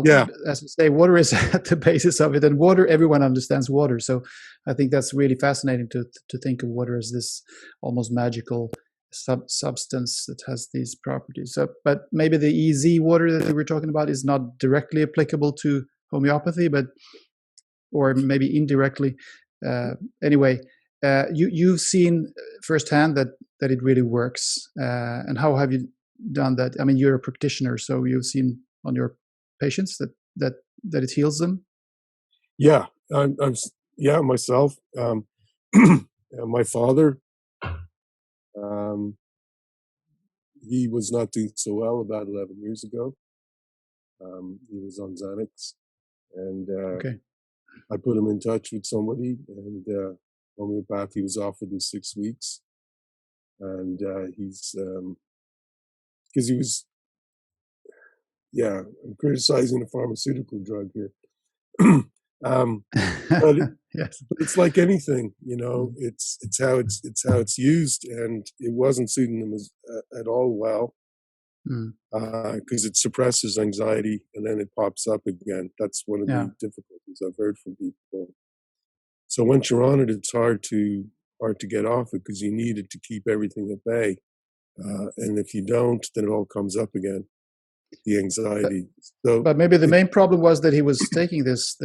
[SPEAKER 1] yeah,
[SPEAKER 2] as we say, water is at the basis of it, and water, everyone understands water. So I think that's really fascinating to think of water as this almost magical substance that has these properties. So, but maybe the EZ water that we were talking about is not directly applicable to homeopathy, but or maybe indirectly. Anyway, you've seen firsthand that it really works, and how have you done that? I mean, you're a practitioner, so you've seen on your patients that it heals them.
[SPEAKER 1] yeah, yeah, myself. My father, um, he was not doing so well about 11 years ago. He was on Xanax, and
[SPEAKER 2] Okay.
[SPEAKER 1] I put him in touch with somebody, and homeopath he was offered in 6 weeks, and he's because he was, yeah, I'm criticizing the pharmaceutical drug here. um, but
[SPEAKER 2] Yes.
[SPEAKER 1] it's like anything, you know.
[SPEAKER 2] Mm.
[SPEAKER 1] It's how it's used, and it wasn't suiting him at all well,
[SPEAKER 2] Mm.
[SPEAKER 1] because it suppresses anxiety and then it pops up again. That's one of
[SPEAKER 2] Yeah.
[SPEAKER 1] the difficulties I've heard from people. So once you're on it, it's hard to get off it, because you need it to keep everything at bay. And if you don't, then it all comes up again, the
[SPEAKER 2] But,
[SPEAKER 1] anxiety. So
[SPEAKER 2] but maybe the main problem was that he was taking this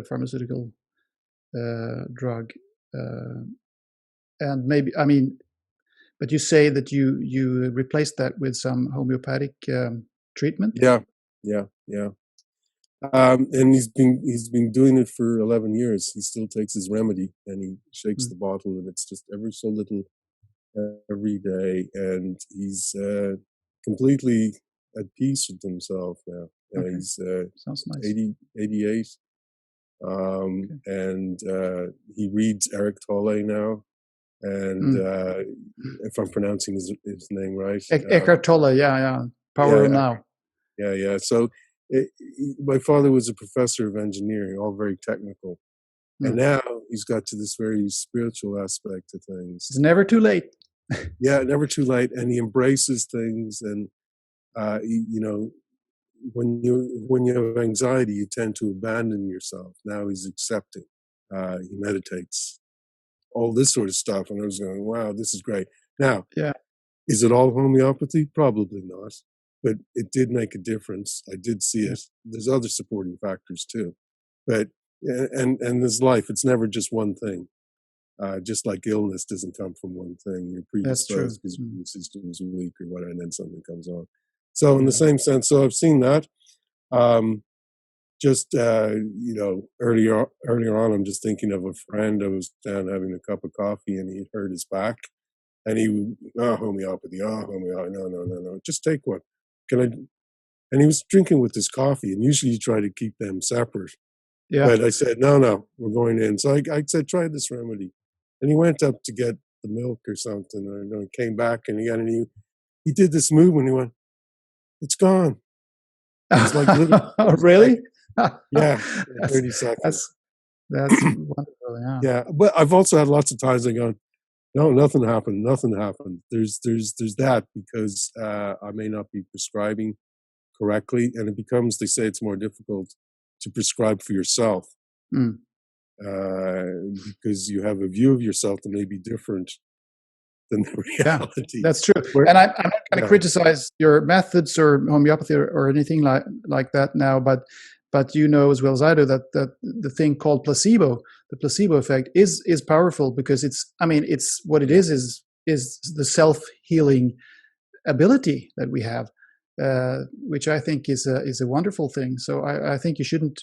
[SPEAKER 2] pharmaceutical drug, and maybe, I mean, but you say that you replaced that with some homeopathic treatment.
[SPEAKER 1] yeah, yeah, yeah. And he's been doing it for 11 years. He still takes his remedy, and he shakes
[SPEAKER 2] Mm.
[SPEAKER 1] the bottle, and it's just ever so little every day, and he's completely at peace with himself now.
[SPEAKER 2] Okay,
[SPEAKER 1] He's
[SPEAKER 2] sounds nice.
[SPEAKER 1] 88,
[SPEAKER 2] Okay.
[SPEAKER 1] and he reads Eric Tolle now, and
[SPEAKER 2] Mm.
[SPEAKER 1] if I'm pronouncing his name right,
[SPEAKER 2] Eckhart Tolle, yeah, Power of
[SPEAKER 1] yeah,
[SPEAKER 2] Now.
[SPEAKER 1] yeah. So my father was a professor of engineering, all very technical, and
[SPEAKER 2] Mm.
[SPEAKER 1] now he's got to this very spiritual aspect to things.
[SPEAKER 2] It's never too late.
[SPEAKER 1] Yeah, never too late, and he embraces things, and you know, when you have anxiety, you tend to abandon yourself. Now he's accepting. He meditates, all this sort of stuff, and I was going, wow, this is great. Now,
[SPEAKER 2] Yeah,
[SPEAKER 1] is it all homeopathy? Probably not, but it did make a difference. I did see
[SPEAKER 2] yeah,
[SPEAKER 1] it. There's other supporting factors too, but and there's life. It's never just one thing. Just like illness doesn't come from one thing. You're
[SPEAKER 2] that's true.
[SPEAKER 1] predisposed because your
[SPEAKER 2] Mm.
[SPEAKER 1] immune system is weak or whatever, and then something comes on. So in the
[SPEAKER 2] Yeah.
[SPEAKER 1] same sense, so I've seen that. Just earlier on, I'm just thinking of a friend. I was down having a cup of coffee, and he hurt his back, and he would, homeopathy, homeopathy, no, just take one. Can I? And he was drinking with his coffee, and usually you try to keep them separate.
[SPEAKER 2] Yeah.
[SPEAKER 1] But I said, no, we're going in. So I said, try this remedy. And he went up to get the milk or something, and came back, and he did this movement. He went, it's gone. It was like literally 30
[SPEAKER 2] Really?
[SPEAKER 1] seconds. Yeah,
[SPEAKER 2] that's
[SPEAKER 1] 30 seconds.
[SPEAKER 2] that's wonderful. Yeah.
[SPEAKER 1] Yeah, but I've also had lots of times I go, no, nothing happened. There's that, because I may not be prescribing correctly, and it becomes, they say it's more difficult to prescribe for yourself,
[SPEAKER 2] Mm.
[SPEAKER 1] because you have a view of yourself that may be different than the
[SPEAKER 2] Yeah,
[SPEAKER 1] reality.
[SPEAKER 2] that's true.
[SPEAKER 1] Where,
[SPEAKER 2] And I'm not going to
[SPEAKER 1] yeah,
[SPEAKER 2] criticize your methods or homeopathy or anything like that now, but you know as well as I do that the thing called placebo, the placebo effect is powerful, because it's what it
[SPEAKER 1] yeah,
[SPEAKER 2] is the self-healing ability that we have, which I think is a wonderful thing. So I think you shouldn't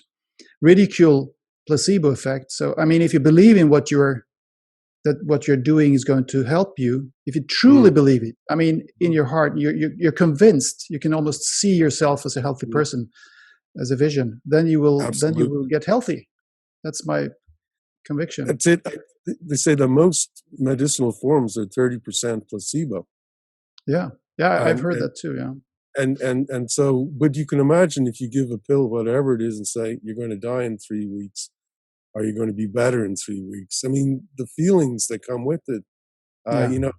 [SPEAKER 2] ridicule placebo effect. So I mean, if you believe in what you're doing is going to help you, if you truly
[SPEAKER 1] mm,
[SPEAKER 2] believe it, I mean, in your heart, you're convinced, you can almost see yourself as a healthy
[SPEAKER 1] mm,
[SPEAKER 2] person, as a vision, then you will
[SPEAKER 1] absolutely.
[SPEAKER 2] get healthy. That's my conviction.
[SPEAKER 1] That's it. They say the most medicinal forms are 30% placebo.
[SPEAKER 2] Yeah, I've
[SPEAKER 1] And,
[SPEAKER 2] heard
[SPEAKER 1] and
[SPEAKER 2] that too. Yeah,
[SPEAKER 1] and so, but you can imagine if you give a pill, whatever it is, and say you're going to die in 3 weeks, are you going to be better in 3 weeks? I mean, the feelings that come with it,
[SPEAKER 2] yeah,
[SPEAKER 1] you know,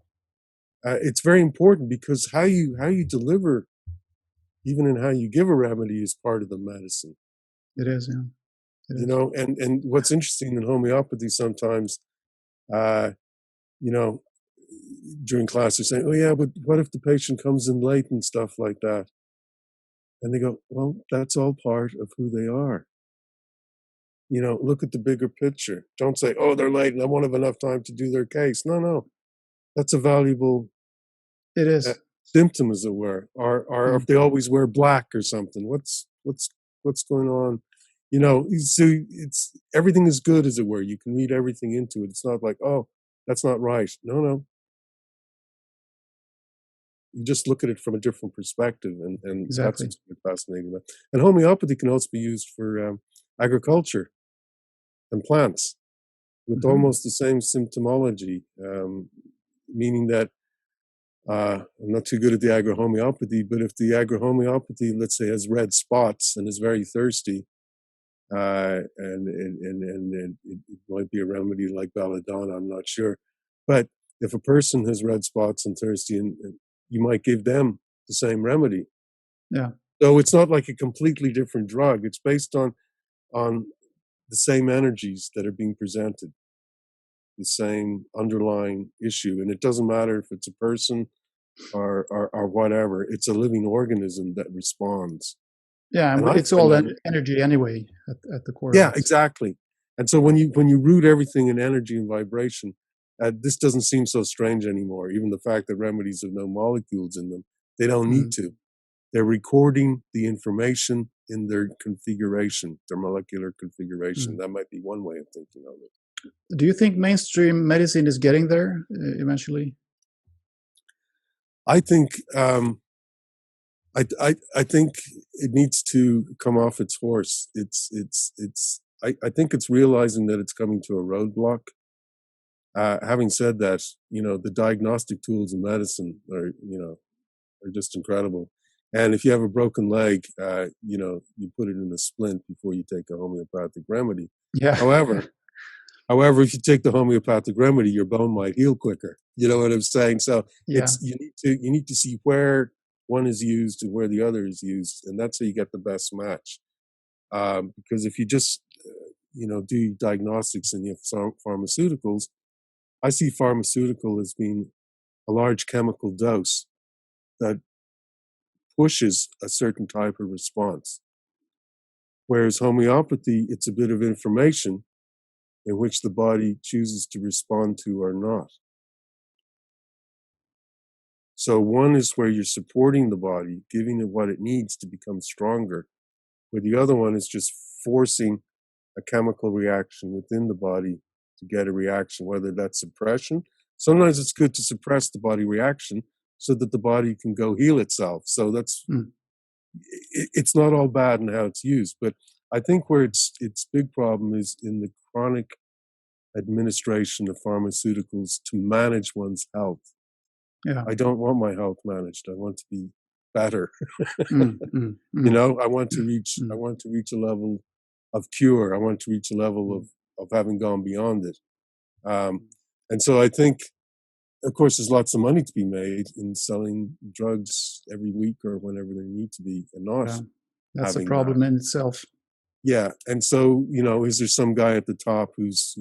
[SPEAKER 1] it's very important because how you deliver, even in how you give a remedy, is part of the medicine.
[SPEAKER 2] it is. Yeah, it
[SPEAKER 1] You
[SPEAKER 2] is.
[SPEAKER 1] know, and what's interesting in homeopathy sometimes, uh, you know, during class they're saying, "Oh yeah, but what if the patient comes in late and stuff like that?" And they go, "Well, that's all part of who they are. You know, look at the bigger picture. Don't say, oh, they're late and I won't have enough time to do their case. No, that's a valuable
[SPEAKER 2] It
[SPEAKER 1] uh,
[SPEAKER 2] is.
[SPEAKER 1] symptom, as it were. Or if
[SPEAKER 2] Mm,
[SPEAKER 1] they always wear black or something, what's going on? You know, so it's everything is good, as it were. You can read everything into it. It's not like, oh, that's not right. No. You just look at it from a different perspective, and that's
[SPEAKER 2] exactly.
[SPEAKER 1] what's fascinating about. And homeopathy can also be used for agriculture and plants with
[SPEAKER 2] Hmm.
[SPEAKER 1] almost the same symptomology, meaning that I'm not too good at the agrohomeopathy, but if the agrohomeopathy, let's say, has red spots and is very thirsty, and it might be a remedy like belladonna, I'm not sure. But if a person has red spots and thirsty, and you might give them the same remedy.
[SPEAKER 2] Yeah,
[SPEAKER 1] So it's not like a completely different drug. It's based on the same energies that are being presented, the same underlying issue. And it doesn't matter if it's a person or whatever, it's a living organism that responds.
[SPEAKER 2] yeah,
[SPEAKER 1] And I
[SPEAKER 2] it's
[SPEAKER 1] find
[SPEAKER 2] all
[SPEAKER 1] that,
[SPEAKER 2] energy anyway at the core of
[SPEAKER 1] yeah,
[SPEAKER 2] it.
[SPEAKER 1] exactly. And so when you root everything in energy and vibration, this doesn't seem so strange anymore. Even the fact that remedies have no molecules in them, they don't need
[SPEAKER 2] Mm,
[SPEAKER 1] to. They're recording the information in their configuration, their molecular configuration.
[SPEAKER 2] mm.
[SPEAKER 1] That might be one way of thinking of it.
[SPEAKER 2] Do you think mainstream medicine is getting there eventually?
[SPEAKER 1] I think I think it needs to come off its horse. I think it's realizing that it's coming to a roadblock. Having said that, you know, the diagnostic tools in medicine are just incredible. And if you have a broken leg, you know, you put it in a splint before you take a homeopathic remedy.
[SPEAKER 2] Yeah,
[SPEAKER 1] However, However, if you take the homeopathic remedy, your bone might heal quicker. You know what I'm saying? So
[SPEAKER 2] yeah,
[SPEAKER 1] it's you need to see where one is used and where the other is used, and that's how you get the best match. Because if you just do diagnostics and you have pharmaceuticals, I see pharmaceutical as being a large chemical dose that pushes a certain type of response. Whereas homeopathy, it's a bit of information in which the body chooses to respond to or not. So one is where you're supporting the body, giving it what it needs to become stronger, where the other one is just forcing a chemical reaction within the body to get a reaction, whether that's suppression. Sometimes it's good to suppress the body reaction so that the body can go heal itself. So
[SPEAKER 2] mm,
[SPEAKER 1] it's not all bad in how it's used, but I think where its big problem is in the chronic administration of pharmaceuticals to manage one's health.
[SPEAKER 2] yeah.
[SPEAKER 1] I don't want my health managed. I want to be better.
[SPEAKER 2] Mm, mm,
[SPEAKER 1] You
[SPEAKER 2] mm,
[SPEAKER 1] know, I
[SPEAKER 2] mm,
[SPEAKER 1] want to reach a level of cure. I want to reach a level
[SPEAKER 2] mm.
[SPEAKER 1] of having gone beyond it. And so I think, of course, there's lots of money to be made in selling drugs every week or whenever they need to be, and not
[SPEAKER 2] Yeah, that's a
[SPEAKER 1] having that.
[SPEAKER 2] problem in itself.
[SPEAKER 1] Yeah. And so, is there some guy at the top who's,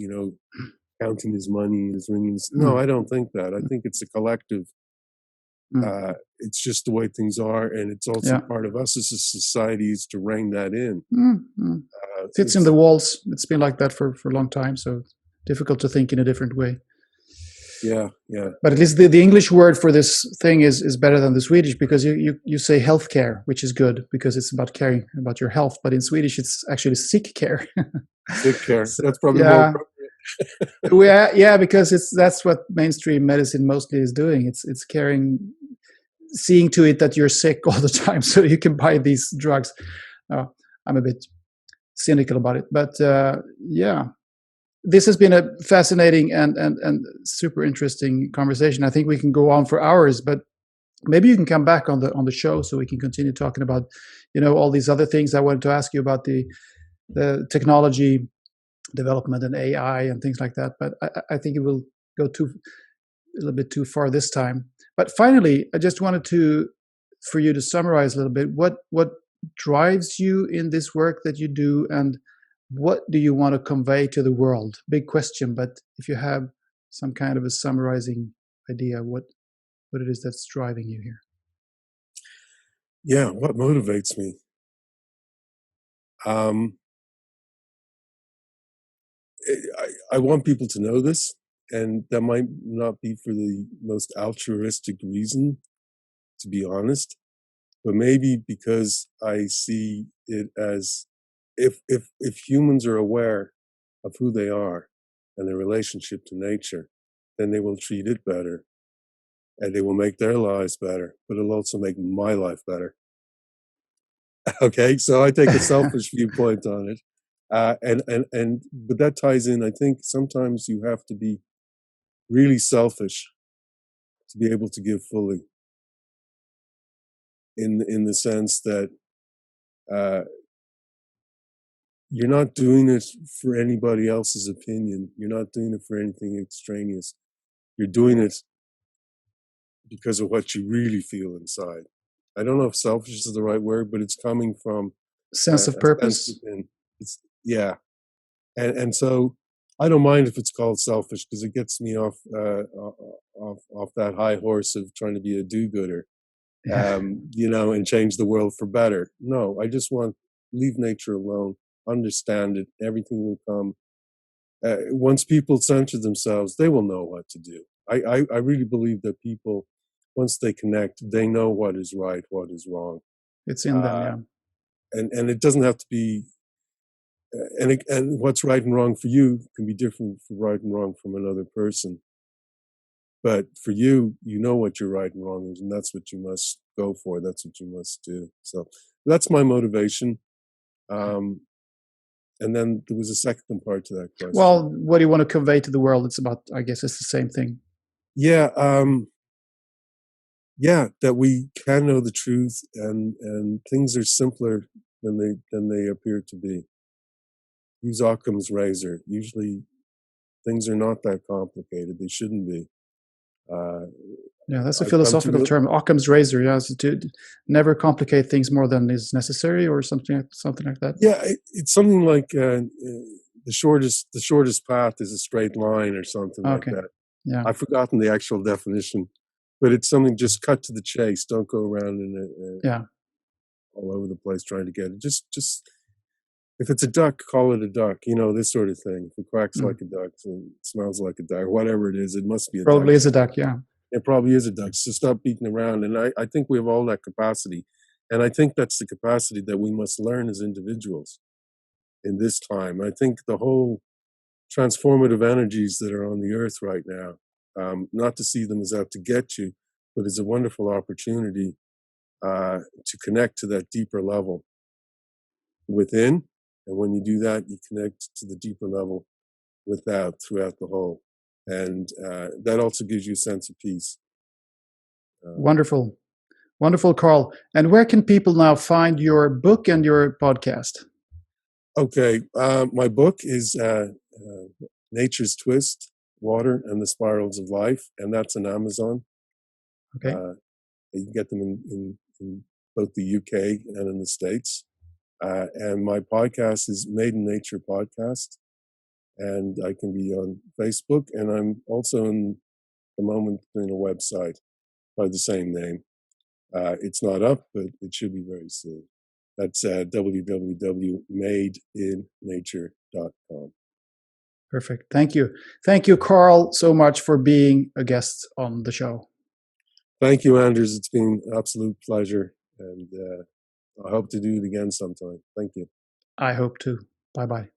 [SPEAKER 1] counting his money and is ringing his, no,
[SPEAKER 2] Mm,
[SPEAKER 1] I don't think that. I
[SPEAKER 2] mm,
[SPEAKER 1] think it's a collective.
[SPEAKER 2] mm.
[SPEAKER 1] It's just the way things are, and it's also
[SPEAKER 2] Yeah.
[SPEAKER 1] part of us as a society is to rein that in.
[SPEAKER 2] Mm, mm. Fits in the
[SPEAKER 1] It's
[SPEAKER 2] walls. It's been like that for a long time, so difficult to think in a different way.
[SPEAKER 1] Yeah, yeah,
[SPEAKER 2] But at least the English word for this thing is better than the Swedish, because you say healthcare, which is good because it's about caring about your health. But in Swedish, it's actually sick care.
[SPEAKER 1] sick care.
[SPEAKER 2] So
[SPEAKER 1] That's probably more
[SPEAKER 2] yeah,
[SPEAKER 1] appropriate.
[SPEAKER 2] yeah, because that's what mainstream medicine mostly is doing. It's caring, seeing to it that you're sick all the time, so you can buy these drugs. I'm a bit cynical about it, but yeah. this has been a fascinating and super interesting conversation. I think we can go on for hours, but maybe you can come back on the show so we can continue talking about, all these other things. I wanted to ask you about the technology development and AI and things like that, but I think it will go a little bit too far this time. But finally, I just wanted for you to summarize a little bit what drives you in this work that you do, and what do you want to convey to the world? Big question, but if you have some kind of a summarizing idea, what it is that's driving you here.
[SPEAKER 1] Yeah, what motivates me? I want people to know this, and that might not be for the most altruistic reason, to be honest, but maybe because I see it as if humans are aware of who they are and their relationship to nature, then they will treat it better, and they will make their lives better, but it'll also make my life better. Okay, so I take a selfish viewpoint on it. But that ties in. I think sometimes you have to be really selfish to be able to give fully. In the sense that you're not doing it for anybody else's opinion. You're not doing it for anything extraneous. You're doing it because of what you really feel inside. I don't know if selfish is the right word, but it's coming from
[SPEAKER 2] sense of purpose.
[SPEAKER 1] Yeah. And so I don't mind if it's called selfish, because it gets me off that high horse of trying to be a do-gooder, and change the world for better. No, I just want leave nature alone, understand it. Everything will come. Once people center themselves, they will know what to do. I really believe that people, once they connect, they know what is right, what is wrong.
[SPEAKER 2] It's in them, yeah.
[SPEAKER 1] And it doesn't have to be. And what's right and wrong for you can be different from right and wrong from another person. But for you, you know what your right and wrong is, and that's what you must go for. That's what you must do. So that's my motivation. And then there was a second part to that question.
[SPEAKER 2] Well, what do you want to convey to the world? It's about, I guess it's the same thing.
[SPEAKER 1] Yeah. That we can know the truth, and things are simpler than they appear to be. Use Occam's razor. Usually things are not that complicated. They shouldn't be.
[SPEAKER 2] Yeah, that's a philosophical term, Occam's razor. Yeah, so to never complicate things more than is necessary, or something like that.
[SPEAKER 1] Yeah, it's something like the shortest path is a straight line, or something like that.
[SPEAKER 2] Yeah,
[SPEAKER 1] I've forgotten the actual definition, but it's something, just cut to the chase. Don't go around all over the place trying to get it. Just if it's a duck, call it a duck. This sort of thing. If it quacks like a duck and smells like a duck, or whatever it is, it must be a duck.
[SPEAKER 2] Probably is a duck, yeah.
[SPEAKER 1] It probably is a duck. So stop beating around. And I think we have all that capacity. And I think that's the capacity that we must learn as individuals in this time. I think the whole transformative energies that are on the earth right now, not to see them as out to get you, but as a wonderful opportunity to connect to that deeper level within. And when you do that, you connect to the deeper level without, throughout the whole. And that also gives you a sense of peace.
[SPEAKER 2] Wonderful. Wonderful, Karl. And where can people now find your book and your podcast? Okay.
[SPEAKER 1] My book is Nature's Twist, Water and the Spirals of Life, and that's on Amazon.
[SPEAKER 2] Okay.
[SPEAKER 1] You can get them in both the UK and in the States. And my podcast is Made in Nature Podcast, and I can be on Facebook, and I'm also in the moment doing a website by the same name. It's not up, but it should be very soon. That's www.madeinnature.com.
[SPEAKER 2] Perfect. Thank you. Thank you, Karl, so much for being a guest on the show.
[SPEAKER 1] Thank you, Anders. It's been an absolute pleasure, and I hope to do it again sometime. Thank you.
[SPEAKER 2] I hope to. Bye-bye.